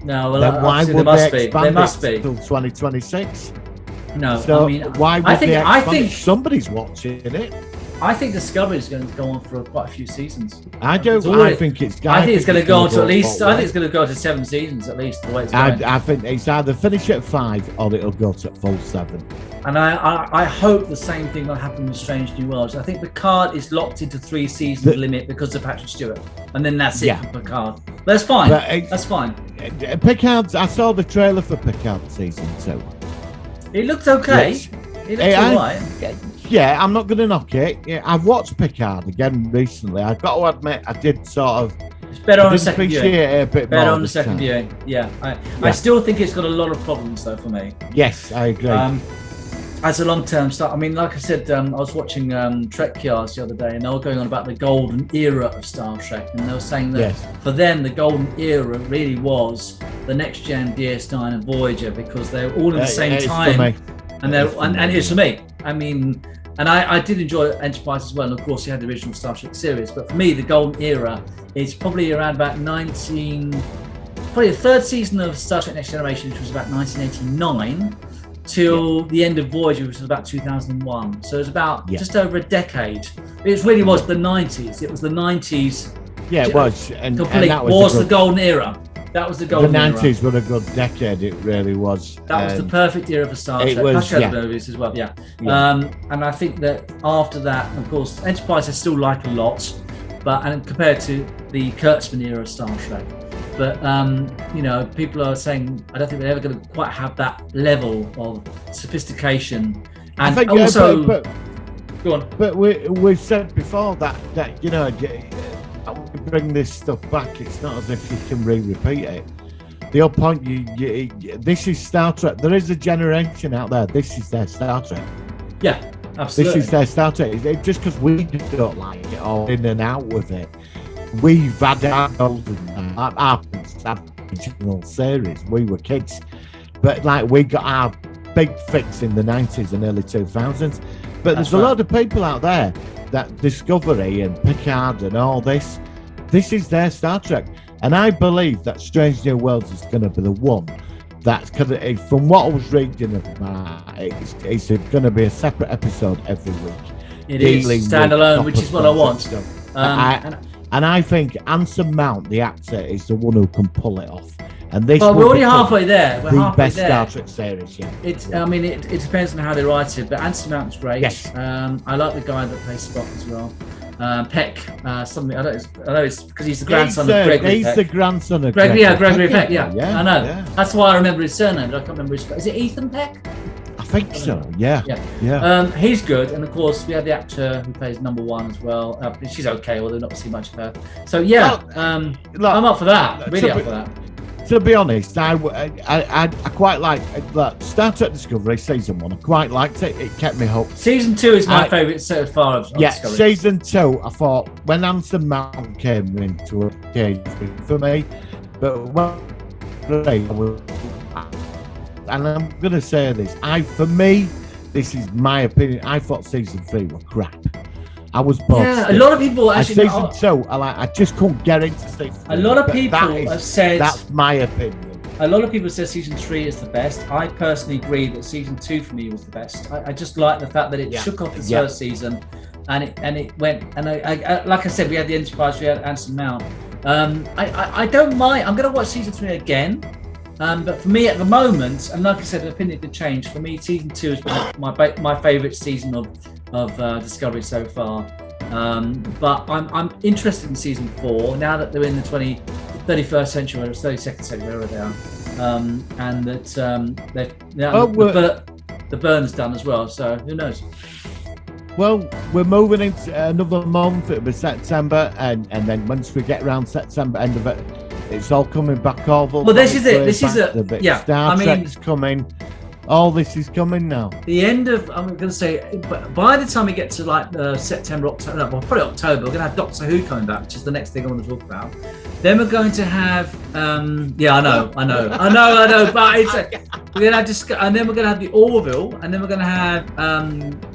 No, well, then why would they expand there must be till 2026? No, so I mean, why would I think somebody's watching it? I think Discovery is going to go on for quite a few seasons. I think it's going to go on to at least. I think it's going to go to 7 seasons at least. The way it's going. I think it's either finish at 5 or it'll go to full 7. And I hope the same thing will happen with Strange New Worlds. I think Picard is locked into 3 season limit because of Patrick Stewart, and then that's it for Picard. That's fine. That's fine. Picard's. I saw the trailer for Picard season 2. It looked okay. Yes. It looked alright. Yeah, I'm not going to knock it. Yeah, I've watched Picard again recently. I've got to admit, I did sort of. It's better on the second viewing. It a bit better more on the second viewing. Yeah. I still think it's got a lot of problems though for me. Yes, I agree. As a long-term start, I mean, like I said, I was watching Trek Yards the other day, and they were going on about the golden era of Star Trek, and they were saying that for them, the golden era really was the Next Gen, DS9, and Voyager, because they were all at the same time. And it's for me. I mean, and I did enjoy Enterprise as well, and of course, you had the original Star Trek series. But for me, the golden era is probably around about probably the 3rd season of Star Trek Next Generation, which was about 1989. Till the end of Voyager, which was about 2001. So it was about just over a decade. It really was the 90s. It was the 90s. Yeah, it was. And that was the golden era. That was the golden era. The 90s were a good decade. It really was. That was the perfect era for Star Trek. Plus the movies as well. Yeah. And I think that after that, of course, Enterprise I still like a lot, and compared to the Kurtzman era of Star Trek. But, people are saying, I don't think they're ever going to quite have that level of sophistication. And go on. But we've said before that we bring this stuff back. It's not as if you can repeat it. The whole point, this is Star Trek. There is a generation out there. This is their Star Trek. Yeah, absolutely. This is their Star Trek. Just because we don't like it or in and out with it. We've had our original series. We were kids, but we got our big fix in the 90s and early 2000s. But there's a lot of people out there that Discovery and Picard and all this is their Star Trek. And I believe that Strange New Worlds is going to be the one that's because from what I was reading about, it's going to be a separate episode every week. It is standalone, which is what I want. And I think Anson Mount, the actor, is the one who can pull it off. And this we're already halfway there. We're the best Star Trek series, It depends on how they write it, but Anson Mount's great. Yes. I like the guy that plays Spock as well. Peck, something. I know it's because he's the grandson of Gregory Peck. He's the grandson of Gregory Peck. Yeah, I know. Yeah. That's why I remember his surname, but I can't remember his. Is it Ethan Peck? I think so. Yeah. He's good, and of course we have the actor who plays number 1 as well. She's okay, although not seen much of her. So I'm up for that. Really up for that. To be honest, I quite like Star Trek Discovery season 1. I quite liked it. It kept me hooked. Season 2 is my favourite so far of Discovery. Season 2. I thought when Anson Mount came into it for me, but and I'm going to say this. For me, this is my opinion. I thought season 3 were crap. I was both. Yeah, a lot of people actually. Season 2, I just couldn't get into season 3. A lot of people have said. That's my opinion. A lot of people said season 3 is the best. I personally agree that season 2 for me was the best. I just like the fact that it shook off the first season, and it went. And I like I said, we had the Enterprise, we had Anson Mount. I don't mind. I'm going to watch season 3 again. But for me at the moment, and like I said, the opinion could change. For me, season 2 is my favourite season of Discovery so far. But I'm interested in season 4 now that they're in the 31st century or 32nd century, wherever they are, and that the burn's done as well. So who knows? Well, we're moving into another month. It'll be September, and then once we get around September, end of it. It's all coming back over. Well, this is it. This is it. Star Trek's coming. all this is coming now. The end of, I'm going to say, by the time we get to like September, October, no, well, probably October, we're going to have Doctor Who coming back, which is the next thing I want to talk about. Then we're going to have, yeah, I know, but it's we're going to have and then we're going to have the Orville, and then we're going to have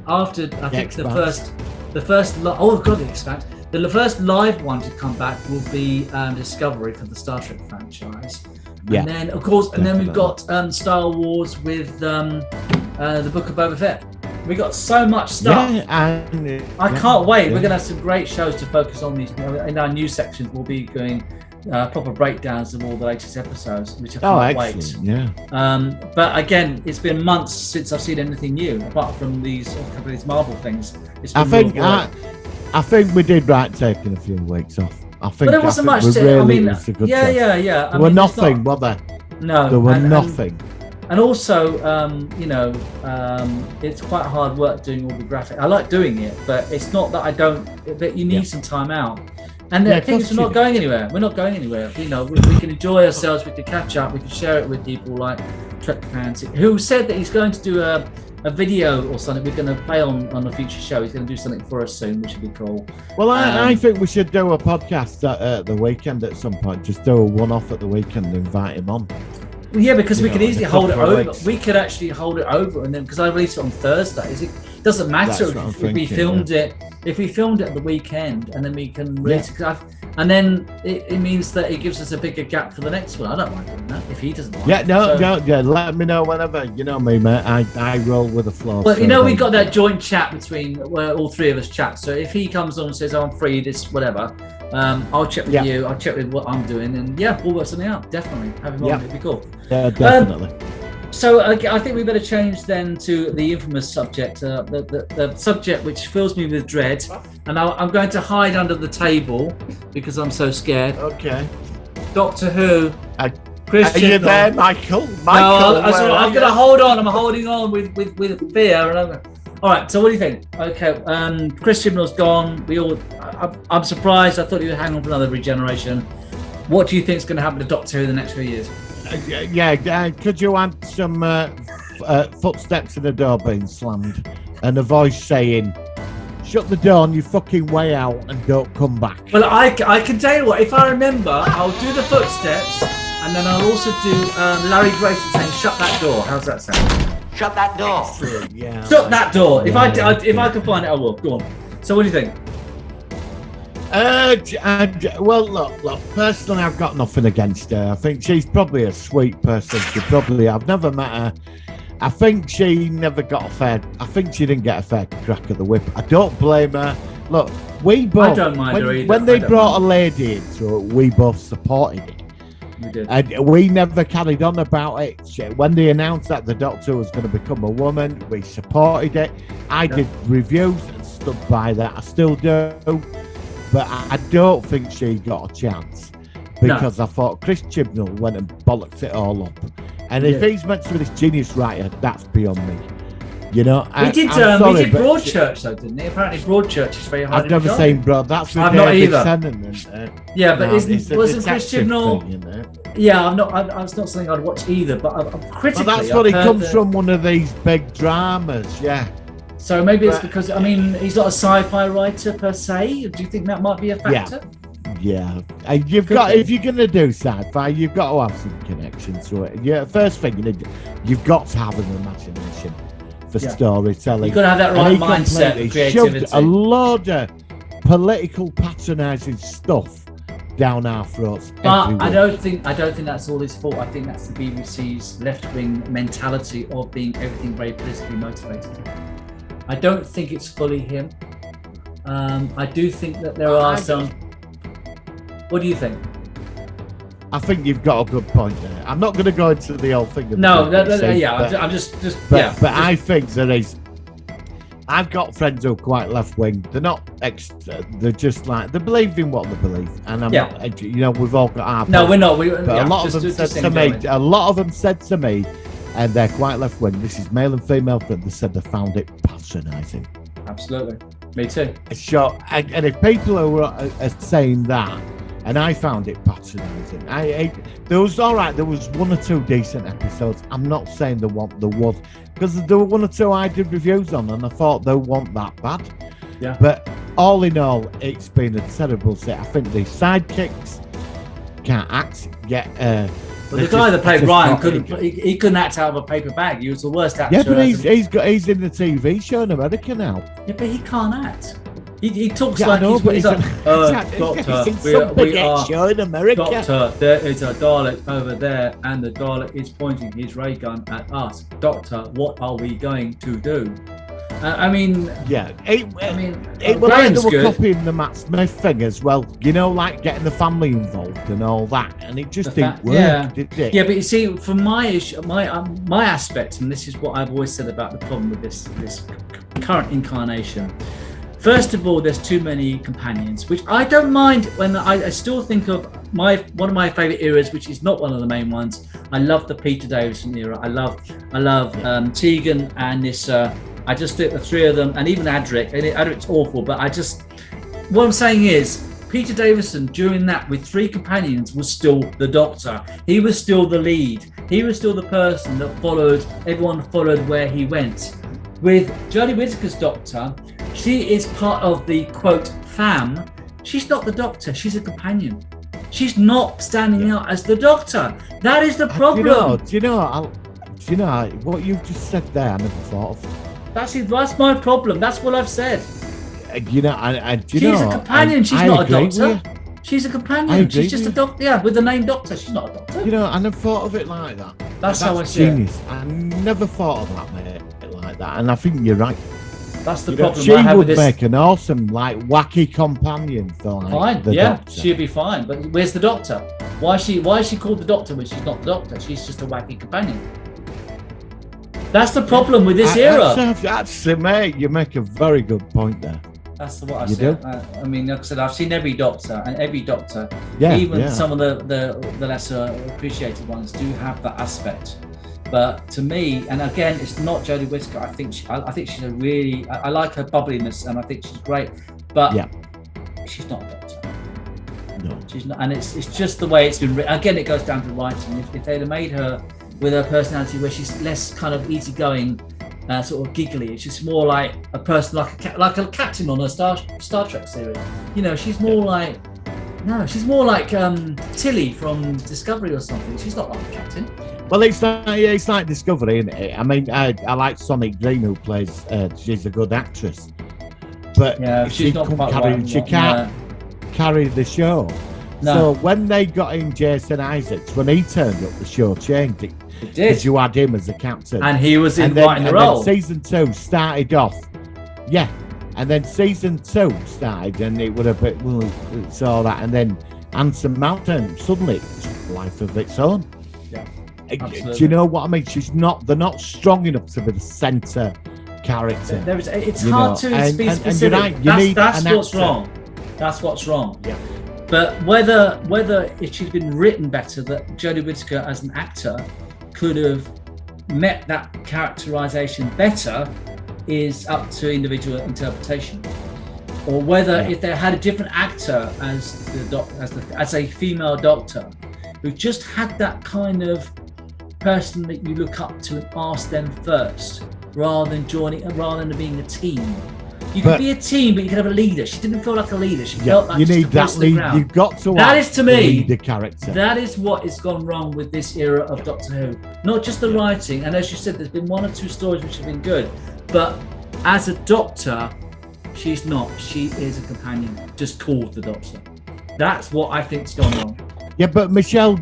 after I think the first, the first live one to come back will be Discovery for the Star Trek franchise. Yeah. And then, of course, Definitely. and then we've got Star Wars with the Book of Boba Fett. We got so much stuff. Yeah, I can't wait. We're going to have some great shows to focus on these. In our news sections, we'll be doing proper breakdowns of all the latest episodes, which I can't wait. Yeah. But again, it's been months since I've seen anything new, apart from a couple of these Marvel things. I think we did right taking a few weeks off. I think, but there wasn't much. Was Yeah. There were nothing, were there? No, there were nothing. And also, it's quite hard work doing all the graphic. I like doing it, but it's not that I don't. But you need some time out. And the thing is, we're not going anywhere. We're not going anywhere. You know, we can enjoy ourselves. We can catch up. We can share it with people like Trek fans who said that he's going to do a video or something we're going to play on a future show. He's going to do something for us soon, which would be cool. Well, I think we should do a podcast at the weekend at some point. Just do a one-off at the weekend and invite him on. Well, yeah, because we could easily hold it over. Weeks. We could actually hold it over, and then because I released it on Thursdays, it doesn't matter if we filmed it. If we filmed it at the weekend, and then we can release it, and then it means that it gives us a bigger gap for the next one. I don't mind doing that if he doesn't mind. Yeah, let me know whenever. You know me, mate. I roll with the flow. Well, so we got that joint chat between where all three of us chat. So if he comes on and says, "Oh, I'm free," this whatever. I'll check with you. I'll check with what I'm doing, and we'll work something out. Definitely have him on. It'd be cool. Yeah, definitely. So I think we better change then to the infamous subject, the subject which fills me with dread, and I'm going to hide under the table because I'm so scared. Okay. Doctor Who. Christian, are you there, Michael? No, I'm going to hold on. I'm holding on with fear. And all right. So what do you think? Okay. Christian was gone. I'm surprised. I thought he would hang on for another regeneration. What do you think is going to happen to Doctor Who in the next few years? Could you add some footsteps in the door being slammed and a voice saying, "Shut the door on your fucking way out and don't come back"? Well, I can tell you what, if I remember, I'll do the footsteps and then I'll also do Larry Grayson saying, "Shut that door." How's that sound? Shut that door. Yeah. Shut that door. If I can find it, I will. Go on. So what do you think? Well, look. Personally, I've got nothing against her. I think she's probably a sweet person. I've never met her. I think she never got a fair. I think she didn't get a fair crack at the whip. I don't blame her. Look, we both. I don't mind her either. When they brought a lady into it, we both supported it. We did. And we never carried on about it. When they announced that the Doctor was going to become a woman, we supported it. I did reviews and stood by that. I still do. But I don't think she got a chance because I thought Chris Chibnall went and bollocks it all up. And if he's meant to be this genius writer, that's beyond me. You know, he did Broadchurch though, didn't he? Apparently Broadchurch is very hard. I've never seen Broad. That's with I've not either. But wasn't Chris Chibnall? Yeah, it's not something I'd watch either. But critically, well, that's what it comes from. One of these big dramas, yeah. So maybe it's because he's not a sci-fi writer per se. Do you think that might be a factor? Yeah. If you're going to do sci-fi, you've got to have some connections to it. Yeah. First thing you've got to have an imagination for storytelling. You've got to have that right mindset, creativity. Shoved a load of political patronising stuff down our throats. But I don't think that's all his fault. I think that's the BBC's left-wing mentality of being everything very politically motivated. I don't think it's fully him. I do think that there are some. What do you think? I think you've got a good point there. I'm not going to go into the whole thing. But I think there is. I've got friends who are quite left wing. They're not. They're just like they believe in what they believe, and I'm not. You know, we've all got our. No, we're not. But a lot of them said to me. A lot of them said to me. And they're quite left wing. This is male and female, but they said they found it patronising. Absolutely, me too. So, and if people are saying that, and I found it patronising. There was all right. There was one or two decent episodes. I'm not saying there was, because there were one or two I did reviews on, and I thought they weren't that bad. Yeah. But all in all, it's been a terrible set. I think the sidekicks can't act. Well, the guy that played Ryan he couldn't act out of a paper bag. He was the worst actor. Yeah, but he's in the TV show in America now. Yeah, but he can't act. He talks Yeah, like I know, but he's like, Doctor, he's in some big show in America. Doctor, there is a Dalek over there, and the Dalek is pointing his ray gun at us. Doctor, what are we going to do? I mean, it was like Graham's they were good. copying the Matt Smith thing as well. You know, like getting the family involved and all that, and it just didn't work, did it? Yeah, but you see, from my issue, my aspect, and this is what I've always said about the problem with this current incarnation. First of all, there's too many companions, which I don't mind. When I still think of one of my favorite eras, which is not one of the main ones. I love the Peter Davison era. I love Tegan and this. I just think the three of them, and even Adric. And Adric's awful, but what I'm saying is, Peter Davison during that with three companions was still the Doctor. He was still the lead. He was still the person that everyone followed where he went. With Jodie Whittaker's Doctor, she is part of the quote fam. She's not the Doctor. She's a companion. She's not standing out as the Doctor. That is the problem. Do you know what you've just said there? I never thought of. That's my problem. That's what I've said. She's a companion. She's not a Doctor. She's a companion. She's just a Doctor. Yeah, with the name Doctor. She's not a Doctor. I never thought of it like that. That's how I see genius. it. I never thought of that, mate, like that. And I think you're right. That's the problem. She would make an awesome, wacky companion for the Doctor. She'd be fine. But where's the Doctor? Why is she called the Doctor when she's not the Doctor? She's just a wacky companion. That's the problem with this era. Actually, mate, you make a very good point there. That's what I said. I mean, like I said, I've seen every Doctor, and every Doctor, some of the lesser appreciated ones, do have that aspect. But to me, and again, it's not Jodie Whittaker. I think she's a really. I like her bubbliness, and I think she's great. But she's not a Doctor. No, she's not, and it's just the way it's been written. Again, it goes down to writing. If they'd have made her with her personality where she's less kind of easygoing, sort of giggly, it's just more like a person, like a captain on a Star Trek series. She's more like Tilly from Discovery or something. She's not like a captain. Well, it's like Discovery, isn't it? I mean, I like Sonic Green, who plays. She's a good actress, but she can't carry the show. No. So when they got in Jason Isaacs, when he turned up, the show changed. It did. Because you had him as a captain, and he was in the role. Then season 2 started off, and then season 2 started, and it would have been saw that, and then Anson Mountain suddenly took a life of its own. Yeah. Do you know what I mean? They're not strong enough to be the centre character. It's hard to be specific. And you're right, that's what's wrong. That's what's wrong. Yeah. But whether if she'd been written better, that Jodie Whittaker as an actor could have met that characterization better is up to individual interpretation. Or whether if they had a different actor as a female Doctor, who just had that kind of person that you look up to and ask them first, rather than being a team. You can be a team, but you can have a leader. She didn't feel like a leader. She felt like you just need a that person lead. You've got to that is to me lead the character. That is what has gone wrong with this era of Doctor Who. Not just the writing, and as you said, there's been one or two stories which have been good, but as a Doctor, she's not. She is a companion, just called the Doctor. That's what I think's gone wrong. Yeah, but Michelle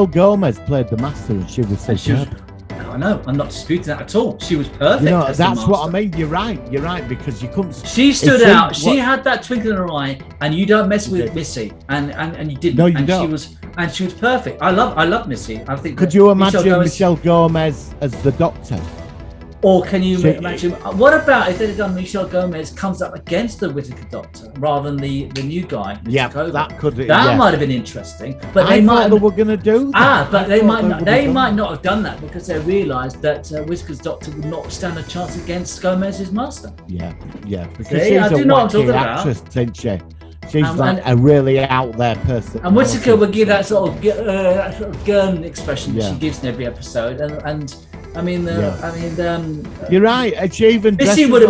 Gomez played the Master, and she was superb. I know. I'm not disputing that at all. She was perfect. That's what I mean. You're right because you couldn't. She stood out. She had that twinkle in her eye, and you don't mess with Missy, and you didn't. No, you don't. She was perfect. I love Missy. I think. Could you imagine Michelle Gomez as the Doctor? Or can you imagine? What about if they'd have done Michelle Gomez comes up against the Whittaker Doctor rather than the new guy? That could. That might have been interesting. But they were going to do that. But they might not have done that because they realised that Whittaker's Doctor would not stand a chance against Gomez's Master. Yeah. Because I do know what I'm talking about. Actress, isn't she? She's like a really out there person. And Whittaker would give that sort of gun expression that she gives in every episode, and I mean, you're right. And she even Missy would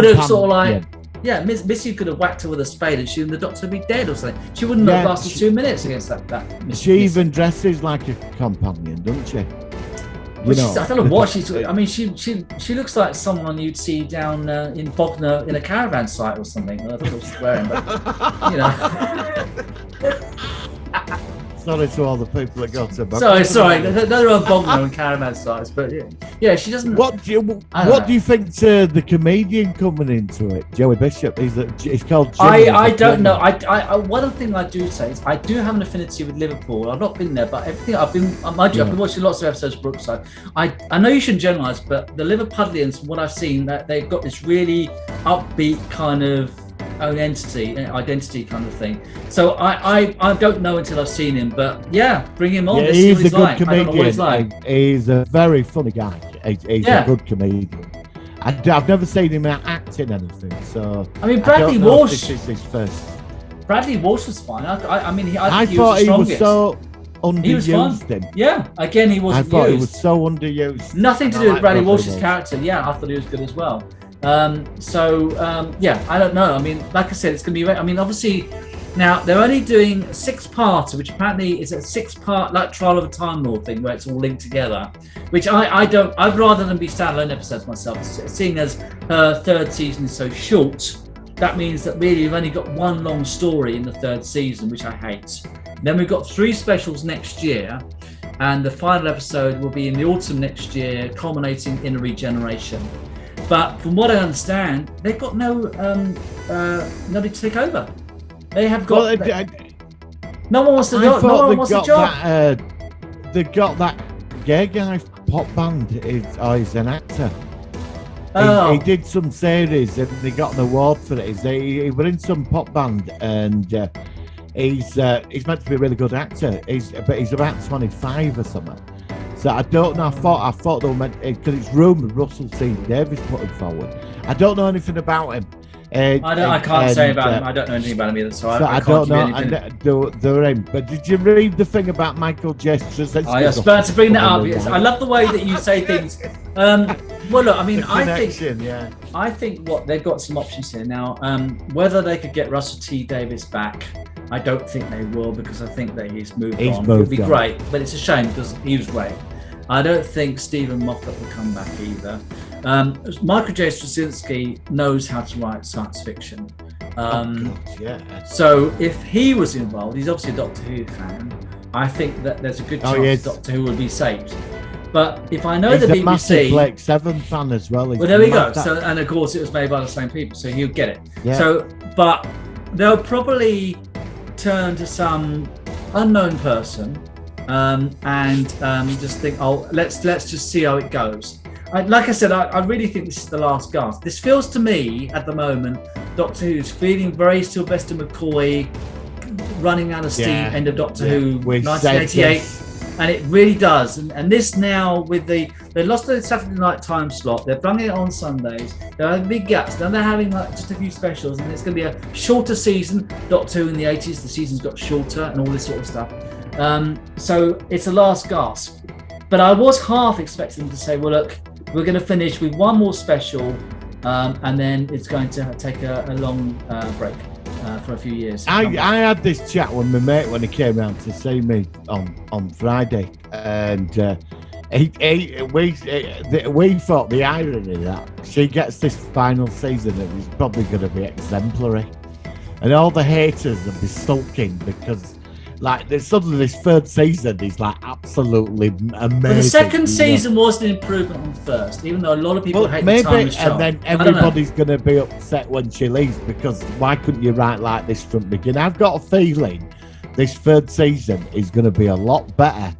have sort of like. Yeah, Missy could have whacked her with a spade and the doctor would be dead or something. She wouldn't have lasted 2 minutes against that She even dresses like a companion, doesn't she? I don't know what she's. I mean, she looks like someone you'd see down in Bognor in a caravan site or something. I don't know what she's wearing, but Sorry to all the people that got to Bognor. Sorry. They're on Bognor and caravan sites, but yeah, she doesn't. What do you think to the comedian coming into it, Joey Bishop? He's called. I don't know. I one thing I do say is I do have an affinity with Liverpool. I've not been there, but everything I've been watching lots of episodes of Brookside. I know you shouldn't generalise, but the Liverpudlians, from what I've seen, that they've got this really upbeat kind of own identity kind of thing. So I don't know until I've seen him, but bring him on. He's a good comedian. He's a very funny guy. He's a good comedian. I've never seen him act in anything, so I mean Bradley Walsh. This is his first. Bradley Walsh was fine. I thought he was so underused. He was fun. Yeah, again he wasn't. I thought used. He was so underused. Nothing to do with Bradley Walsh's character. Yeah, I thought he was good as well. I don't know. I mean, like I said, it's going to be. I mean, obviously, now they're only doing 6-parter, which apparently is a 6-part like Trial of a Time Lord thing, where it's all linked together. Which I'd rather than be standalone episodes myself. Seeing as her 3rd season is so short, that means that really you've only got one long story in the 3rd season, which I hate. Then we've got 3 specials next year, and the final episode will be in the autumn next year, culminating in a regeneration. But from what I understand, they've got nobody to take over. They have got. No one wants to do it. No one wants a job. They got that gay guy pop band. He's an actor. He did some series and they got an award for it. He was in some pop band and he's meant to be a really good actor. But he's about 25 or something. So I don't know. I thought they were meant, because it's rumoured Russell T Davies put him forward. I don't know anything about him. I can't say about him. I don't know anything about him either. So I don't know. And they're in. But did you read the thing about Michael Gestures? I was about to bring that up. Yes. I love the way that you say things. Well, look. I mean, I think what they've got some options here now. Whether they could get Russell T Davies back, I don't think they will, because I think that he's moved on. It would be great, but it's a shame because he was great. I don't think Stephen Moffat will come back either. Michael J. Straczynski knows how to write science fiction. So if he was involved, he's obviously a Doctor Who fan. I think that there's a good chance Doctor Who would be saved. But if I know the BBC, massive Blake 7 fan as well. Well, there we go. So, and of course, it was made by the same people, so he'll get it. Yeah. So, but they'll probably turn to some unknown person and just think, let's just see how it goes. Like I said, I really think this is the last gasp. This feels to me at the moment, Doctor Who's feeling very Sylvester McCoy, running out of steam. End of Doctor Who, 1988. And it really does. And this now they lost their Saturday night time slot. They're bringing it on Sundays. They're having big gaps. Now they're having just a few specials, and it's going to be a shorter season. Doctor Who in the 80s, the seasons got shorter and all this sort of stuff. So it's a last gasp. But I was half expecting them to say, well, look, we're going to finish with one more special, and then it's going to take a long break. For a few years. I had this chat with my mate when he came round to see me on Friday, and we thought the irony that she gets this final season and it's probably going to be exemplary, and all the haters will be sulking because suddenly this 3rd season is absolutely amazing. But the 2nd season was an improvement on the 1st, even though a lot of people hate the time was and then everybody's going to be upset when she leaves, because why couldn't you write like this from the beginning? I've got a feeling this 3rd season is going to be a lot better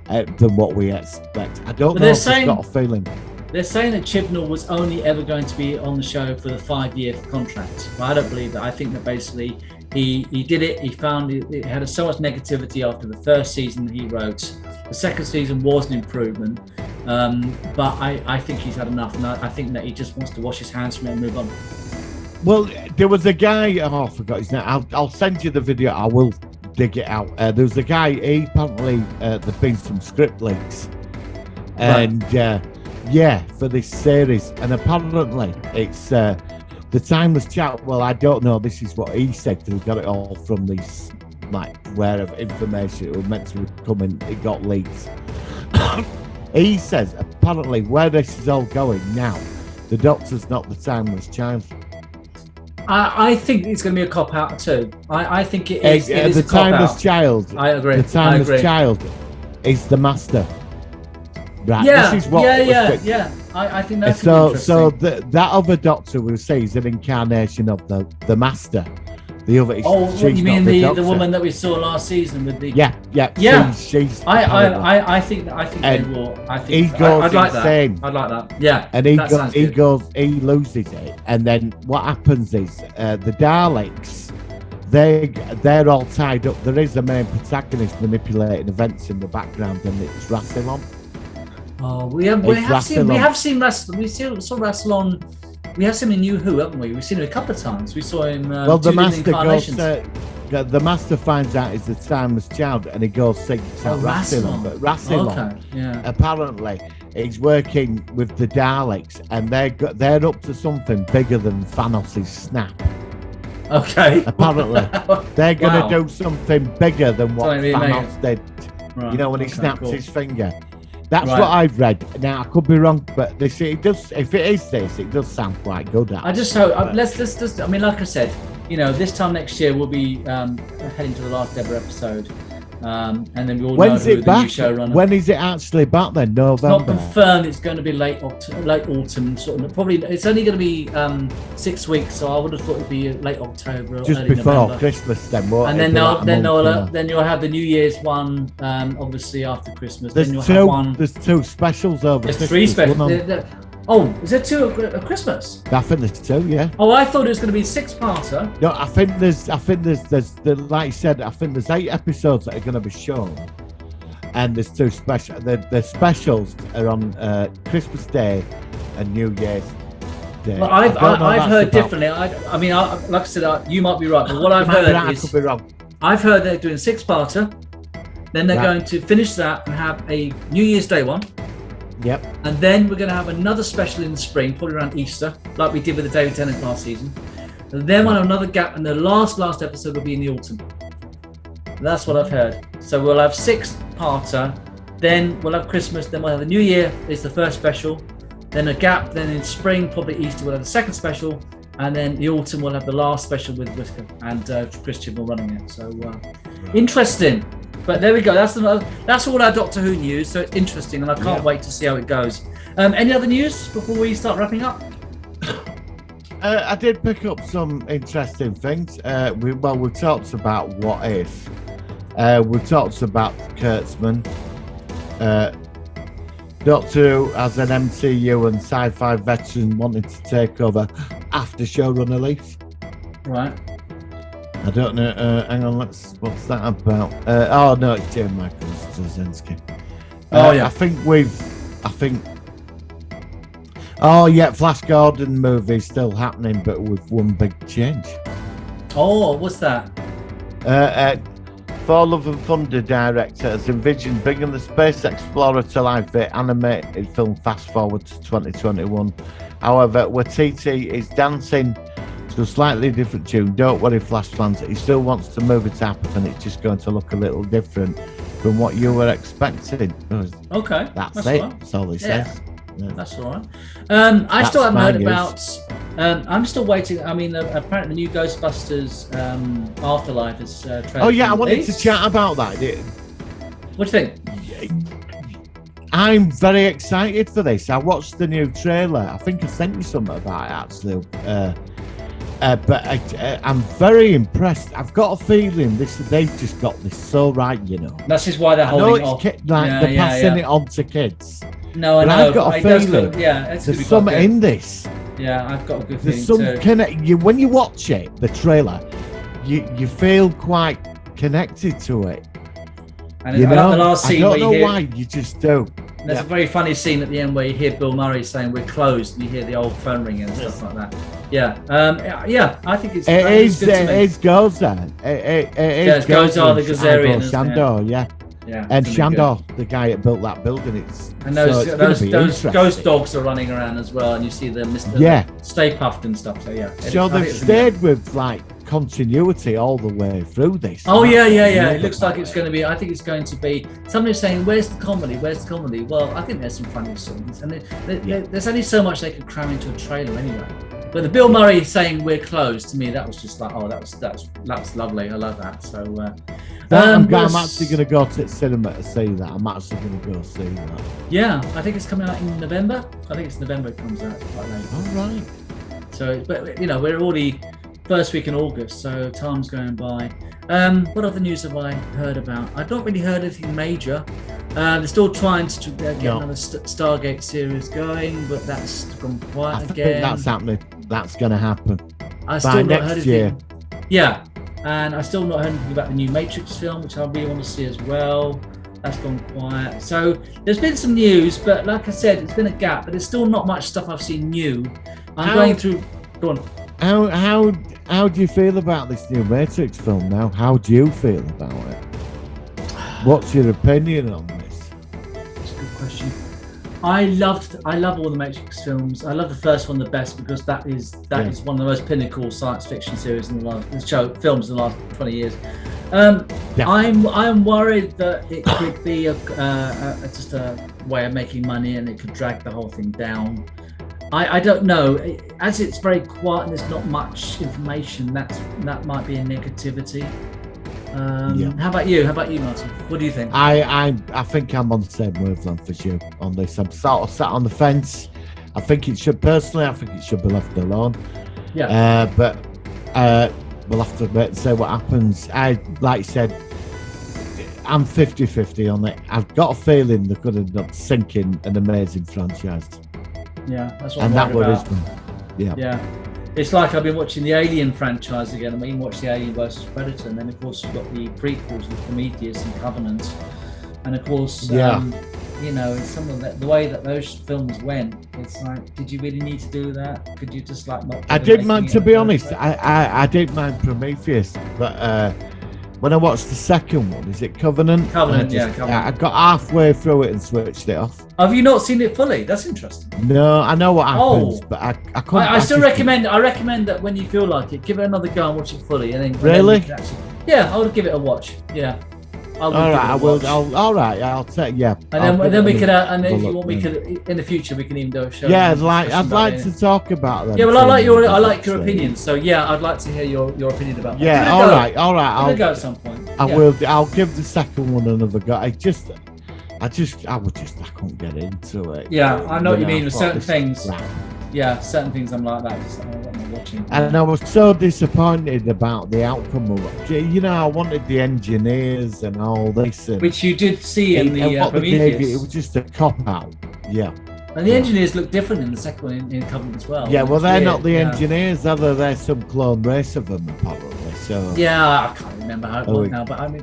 than what we expect. I don't know. I've got a feeling. They're saying that Chibnall was only ever going to be on the show for the 5-year contract. Well, I don't believe that. I think that basically he did it. He found it had so much negativity after the 1st season that he wrote. The 2nd season was an improvement, but I think he's had enough, and I think that he just wants to wash his hands from it and move on. Well, there was a guy. Oh, I forgot his name. I'll send you the video. I will dig it out. There was a guy. He apparently there've been some script leaks, and for this series, and apparently it's the Timeless Child. Well, I don't know. This is what he said. We got it all from these wherever information it was meant to be coming. It got leaked. He says apparently where this is all going now, the Doctor's not the Timeless Child. I think it's going to be a cop out too. I think it is. It is the a cop Timeless out. Child. I agree. The Timeless Child is the Master. Right. Yeah. This is what yeah. I think that's interesting. So that other Doctor will say is an incarnation of the Master. The other is you mean the Doctor. woman that we saw last season with the yeah. She's I think they will. I think he goes I'd like insane. that. I'd like that. Yeah. And he loses it, and then what happens is the Daleks, they're all tied up. There is a main protagonist manipulating events in the background, and it's Rassilon. Oh, we have seen Rassilon. We saw Rassilon. We have seen him in New Who, haven't we? We've seen him a couple of times. We saw him. The Master goes. The Master finds out he's the Timeless Child, and he goes seeks out Rassilon. But Rassilon, apparently, he's working with the Daleks, and they're up to something bigger than Thanos' snap. Okay. Apparently, they're going to do something bigger than what Thanos did. Right. You know, when he snaps his finger. That's what I've read. Now I could be wrong, but it does. If it is this, it does sound quite good. Actually. I just hope. Let's just. I mean, like I said, this time next year we'll be heading to the last ever episode, and then we all know who the new showrunner. When is it actually back then? November. It's not confirmed. It's going to be late autumn, sort of. Probably it's only going to be 6 weeks, so I would have thought it'd be late October, just early before November. Christmas. Then you'll have the New Year's one, obviously after Christmas. There's two specials over. There's three specials. Is there two at Christmas? I think there's two, yeah. Oh, I thought it was going to be 6-parter. No, I think there's like you said, I think there's 8 episodes that are going to be shown, and there's 2 special. The specials are on Christmas Day and New Year's Day. Well, I've heard differently. I mean, like I said, you might be right, but what I've heard I could be wrong. I've heard they're doing 6-parter, then they're going to finish that and have a New Year's Day one. Yep. And then we're going to have another special in the spring, probably around Easter, like we did with the David Tennant last season. And then we'll have another gap, and the last episode will be in the autumn. That's what I've heard. So we'll have 6-parter, then we'll have Christmas, then we'll have the New Year is the first special, then a gap, then in spring, probably Easter, we'll have the second special, and then the autumn we'll have the last special with Whisker and Christian will running it. So interesting. But there we go. That's all our Doctor Who news. So it's interesting, and I can't wait to see how it goes. Any other news before we start wrapping up? I did pick up some interesting things. We talked about What If. We talked about Kurtzman. Doctor Who as an MCU and Sci-Fi veteran wanting to take over after showrunner leave. Right. I don't know. Hang on. What's that about? Oh no, it's Jim Michael Straczynski. Flash Gordon movie still happening, but with one big change. Oh, what's that? Thor: Love and Thunder director has envisioned bringing the Space Explorer to life via animated film fast forward to 2021. However, Waititi is dancing to a slightly different tune. Don't worry, Flash fans, he still wants to move it up, and it's just going to look a little different from what you were expecting. Okay, that's it. Right. That's all he says. Yeah. That's all right. I still haven't heard about. I'm still waiting. I mean, apparently the new Ghostbusters Afterlife is. Oh yeah, I wanted to chat about that. What do you think? I'm very excited for this. I watched the new trailer. I think I sent you something about it actually. But I'm very impressed. I've got a feeling they've just got this so right, you know. That's just why they're holding off. They're passing it on to kids. No, I know. I've got a feeling. There's something in this. Yeah, I've got a good feeling. There's some when you watch it, the trailer, you feel quite connected to it. And I like the last scene I don't know why, you just do. And there's a very funny scene at the end where you hear Bill Murray saying we're closed, and you hear the old phone ringing and stuff like that. Yeah, I think it's good to me. It's Goza. It's Goza the Gazarian, Shandor, yeah. And Shandor, the guy that built that building, and those ghost dogs are running around as well, and you see them Stay Puffed and stuff. So yeah. So they've stayed with like continuity all the way through this. Oh yeah. It looks like it's going to be. I think it's going to be. Somebody's saying, "Where's the comedy? Where's the comedy?" Well, I think there's some funny scenes, and there's only so much they could cram into a trailer anyway. But the Bill Murray saying we're closed, to me, that was just like, oh, that's lovely. I love that. So I'm actually going to go to the cinema to see that. I'm actually going to go see that. Yeah, I think it's coming out in November. I think it's November it comes out quite late. All right. So, but we're already first week in August, so time's going by. What other news have I heard about? I've not really heard anything major. They're still trying to get another Stargate series going, but that's gone quiet again. I think that's happening. That's going to happen. I still not heard anything. Yeah, and I still not heard anything about the new Matrix film, which I really want to see as well. That's gone quiet. So there's been some news, but like I said, it's been a gap. But there's still not much stuff I've seen new. I'm going through. Go on. How do you feel about this new Matrix film now? How do you feel about it? What's your opinion on this? That's a good question. I love all the Matrix films. I love the first one the best because that is one of the most pinnacle science fiction series in the last films in the last 20 years. I'm worried that it could be just a way of making money and it could drag the whole thing down. I don't know. As it's very quiet and there's not much information, that might be a negativity. How about you, Martin? What do you think? I think I'm on the same wavelength as you on this. I'm sort of sat on the fence. I think it should be left alone. Yeah. But we'll have to wait and see what happens. Like I said, I'm 50-50 on it. I've got a feeling they're going to end up sinking an amazing franchise. Yeah, that's what I'm worried about. Yeah. It's like I've been watching the Alien franchise again. I mean, watch the Alien versus Predator, and then of course you've got the prequels with Prometheus and Covenant, and of course, some of the way that those films went, it's like, did you really need to do that? Could you just like not? I didn't mind, to be honest. I didn't mind Prometheus, but when I watched the second one, is it Covenant? Covenant. I got halfway through it and switched it off. Have you not seen it fully? That's interesting. No, I know what happens, but I couldn't. I still recommend. I recommend that when you feel like it, give it another go and watch it fully, and then really. I would give it a watch. Yeah. All right, I will. I'll take. Yeah. And then we could. And then if you want, we could in the future we can even do a show. Yeah, I'd like to talk about them. Yeah, well, I like your opinion. So yeah, I'd like to hear your opinion about that. Yeah. All right. I'll go at some point. I will. I'll give the second one another go. I couldn't get into it. Yeah, I know what you mean with certain things. Yeah, certain things I'm like that. Just I'm not watching. And I was so disappointed about the outcome of it. You know, I wanted the engineers and all this. Which you did see in the Prometheus. It was just a cop out. Yeah. And the engineers look different in the second one in Covenant as well. Yeah, well, they're not the engineers, other there's some clone race of them apparently. So yeah, I can't remember how it was now, but I mean,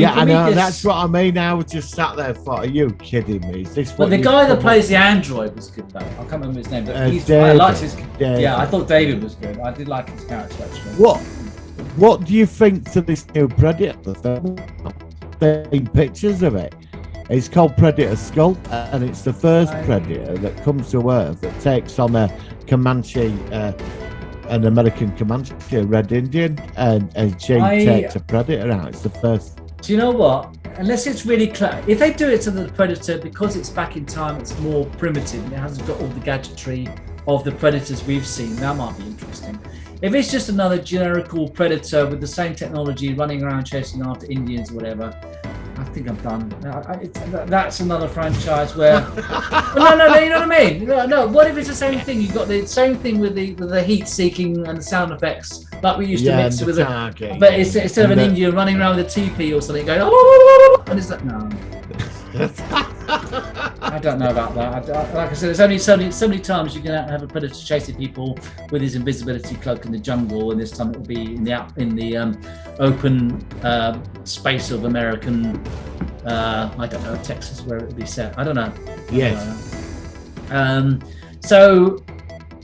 I know, that's what I mean. I was just sat there and thought, are you kidding me? Is this? But the guy that plays the android was good though. I can't remember his name, but I liked his. Yeah, I thought David was good. I did like his character actually. What do you think to this new Predator film? Seen pictures of it. It's called Predator Skull, and it's the first Predator that comes to Earth that takes on a Comanche, an American Comanche, a Red Indian, and she takes a Predator out. It's the first. Do you know what? Unless it's really clear, if they do it to the Predator, because it's back in time, it's more primitive and it hasn't got all the gadgetry of the Predators we've seen. That might be interesting. If it's just another generical Predator with the same technology running around chasing after Indians or whatever, I think I'm done. That's another franchise where. Well, no, you know what I mean. No. What if it's the same thing? You've got the same thing with the heat seeking and the sound effects like we used to mix it with it. But instead of an Indian running around with a teepee or something going, and it's like no. I don't know about that. Like I said, there's only so many times you can have a predator chasing people with his invisibility cloak in the jungle, and this time it will be in the open space of American I don't know, Texas, where it would be set. I don't know. Yes. So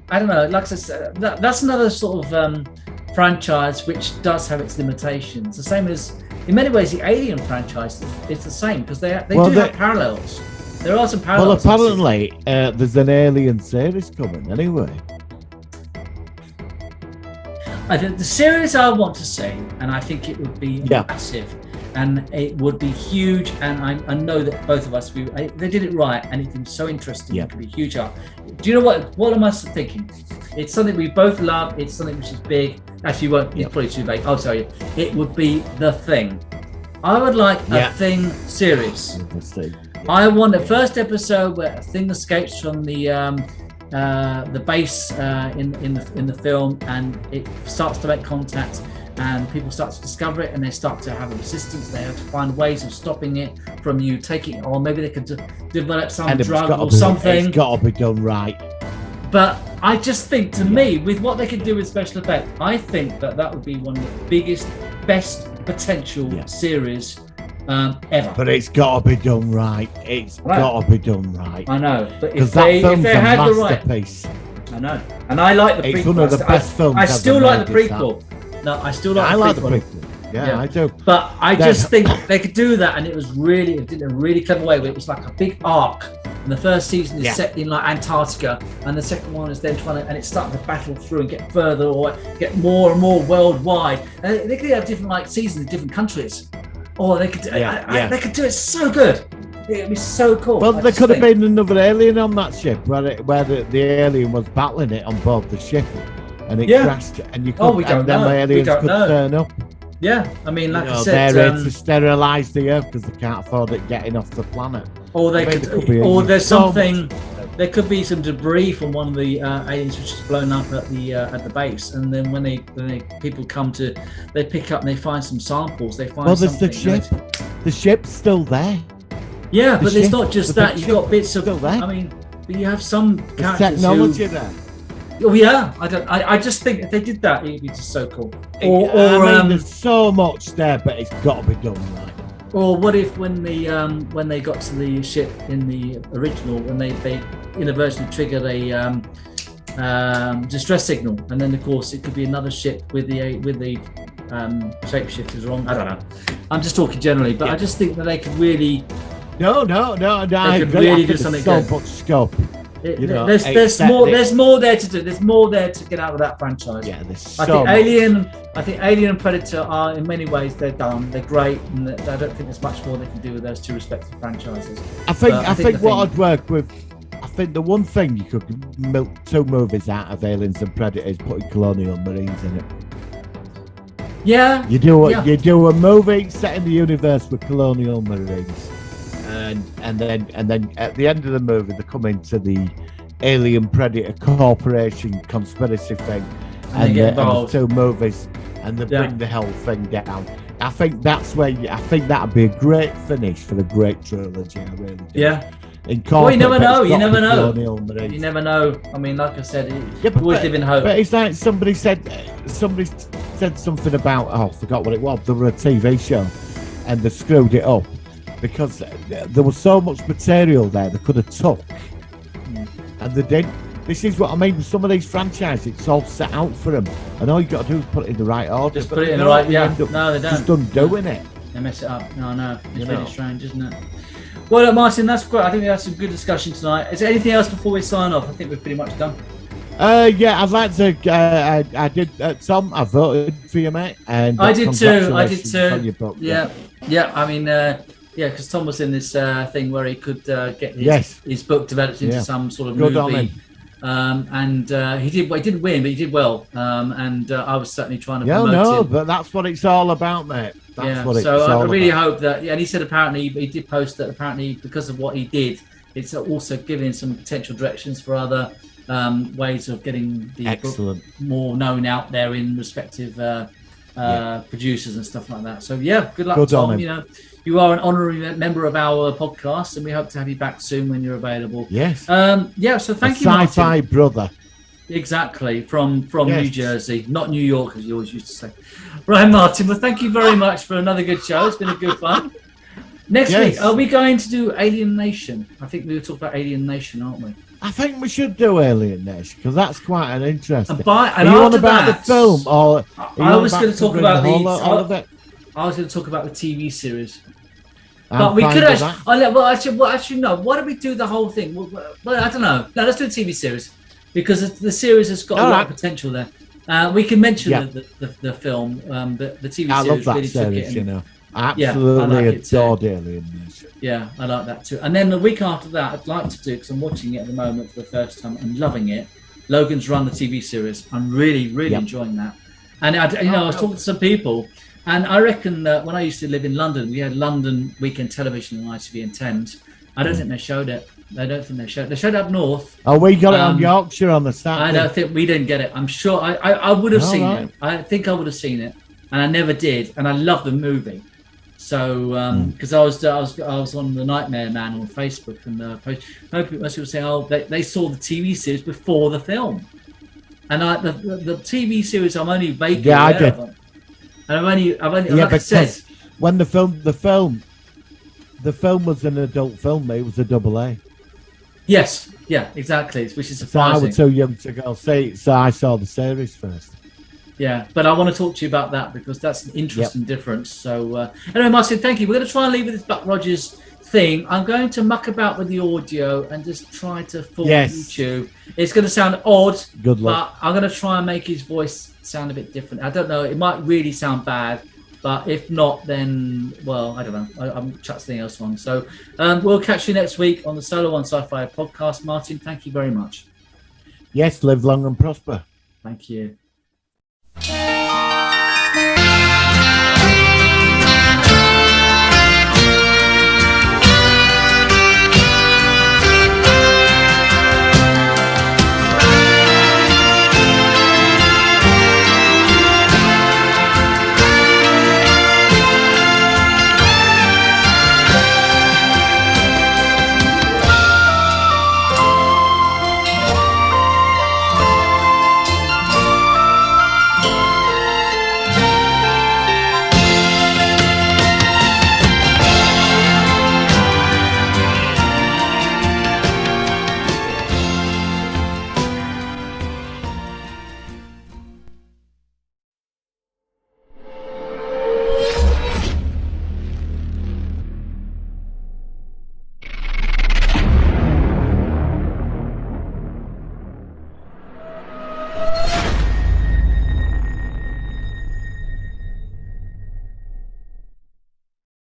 I don't know. Like I said, that's another sort of franchise which does have its limitations. The same as, in many ways, the Alien franchise. It's the same because they do have parallels. There are some parallels. Well, apparently, there's an Alien series coming anyway. I think the series I want to see, and I think it would be massive, and it would be huge. And I know that both of us, they did it right, and it was so interesting. It could be huge. Do you know what? What am I thinking? It's something we both love. It's something which is big. Actually, you won't. It's probably too big. I'll tell you. It would be The Thing. I would like a Thing series. I want the first episode where a Thing escapes from the base in the film, and it starts to make contact, and people start to discover it, and they start to have a resistance. They have to find ways of stopping it from you taking it, or maybe they could develop some drug or something. It's got to be done right. But I just think, to me, with what they could do with special effects, I think that would be one of the biggest, best potential series ever. But it's got to be done right. It's got to be done right. I know, but if they had the right, I know, and I like the prequel. It's one of the best films. I still like the prequel. No, I still like the prequel. Yeah, I do. But I just think they could do that, and it did a really clever way. Where it was like a big arc, and the first season is set in like Antarctica, and the second one is then and it's starting to battle through and get further or get more and more worldwide. And they could have different like seasons in different countries, or they could they could do it so good. It'd be so cool. Well, there could have been another alien on that ship where the alien was battling it on board the ship, and it crashed, and you could aliens could turn up. Yeah, I mean, like I said, they're to sterilise the Earth because they can't afford it getting off the planet. Or there's something. There could be some debris from one of the aliens which is blown up at the base, and then when people come to, they pick up and they find some samples. They find something. The ship. The ship's still there. Yeah, but it's not just that. You've got bits of. I mean, but you have some characters. Technology there. Oh yeah, I just think if they did that, it'd be just so cool. There's so much there, but it's got to be done right. Or what if when they got to the ship in the original, when they inadvertently triggered a distress signal, and then of course it could be another ship with the shapeshifters wrong. I don't know. I'm just talking generally, but I just think that they could really. No. They could really do something good. So much scope. There's more there to do. There's more there to get out of that franchise. Yeah, there's I think Alien and Predator are, in many ways, they're done. They're great, and I don't think there's much more they can do with those two respective franchises. I think what I'd work with. I think the one thing you could milk 2 movies out of Aliens and Predator is putting colonial marines in it. Yeah. You do a movie set in the universe with colonial marines. And then at the end of the movie, they come into the Alien Predator Corporation conspiracy thing, and the 2 movies, and they bring the whole thing down. I think that's where I think that'd be a great finish for the great trilogy. I really do. Yeah. Well, you never know. You never know. You never know. I mean, like I said, you always live in hope. But it's like somebody said something about I forgot what it was. There were a TV show, and they screwed it up. Because there was so much material there they could have took, and they didn't. This is what I mean with some of these franchises. It's all set out for them, and all you got to do is put it in the right order. Just put it in the right. Yeah. No, they don't. Just undoing it. They mess it up. No. It's really strange, isn't it? Well, Martin, that's great. I think we had some good discussion tonight. Is there anything else before we sign off? I think we're pretty much done. Yeah, I'd like to. I did. Tom, I voted for you, mate, and I did too. Yeah. I mean. Yeah, because Tom was in this thing where he could get his book developed into some sort of movie, and he did. He didn't win, but he did well. And I was certainly trying to promote him. But that's what it's all about, mate. That's what it's all about. So I really hope that. Yeah, and he said apparently he did post that apparently because of what he did, it's also giving some potential directions for other ways of getting the book more known out there in respective producers and stuff like that. So good luck, Tom. You know. You are an honorary member of our podcast, and we hope to have you back soon when you're available. Yes. So thank you, Martin. Sci-Fi brother. Exactly, from New Jersey, not New York, as you always used to say. Right, Martin. Well, thank you very much for another good show. It's been a good fun. Next Yes. week, are we going to do Alien Nation? I think we were talking about Alien Nation, aren't we? I think we should do Alien Nation because that's quite an interesting. And Are you on after about that, the film or? I was going to talk about all of it. I was going to talk about the TV series. I'm But we fine could with actually. that. Well, actually, no. Why don't we do the whole thing? Well, I don't know. No, let's do a TV series because the series has got a lot of potential there. We can mention Yeah. the film, the TV I series love that really took it. series. And, I Yeah, I absolutely like it too. adored Alien Nation. yeah, I like that too. And then the week after that, I'd like to do because I'm watching it at the moment for the first time and loving it. Logan's Run, the TV series. I'm really Yep. enjoying that. And I was talking to some people. And I reckon that when I used to live in London, we had London weekend television on ITV and Thames. I don't think they showed it. I don't think they showed it. They showed it up north. Oh, we got it on Yorkshire on the Saturday. I don't think we didn't get it. I'm sure I would have All seen right. it. I think I would have seen it, and I never did. And I love the movie. So because I was on the Nightmare Man on Facebook, and most people were saying, oh, they saw the TV series before the film, and the TV series I'm only vaguely I aware did. of them. And I've only Yeah, like I because said, when the film was an adult film, it was a AA. yes, yeah, exactly, which is So I surprising. was too young to go see it, so I saw the series first. Yeah, but I want to talk to you about that because that's an interesting difference. So anyway, Martin, thank you. We're going to try and leave with this Buck Rogers thing. I'm going to muck about with the audio and just try to fool YouTube. It's going to sound odd, Good luck. but I'm going to try and make his voice sound a bit different. I don't know. It might really sound bad, but if not, then, well, I don't know. I'm chuck something else on. So we'll catch you next week on the Solo One Sci-Fi podcast. Martin, thank you very much. Yes, live long and prosper. Thank you.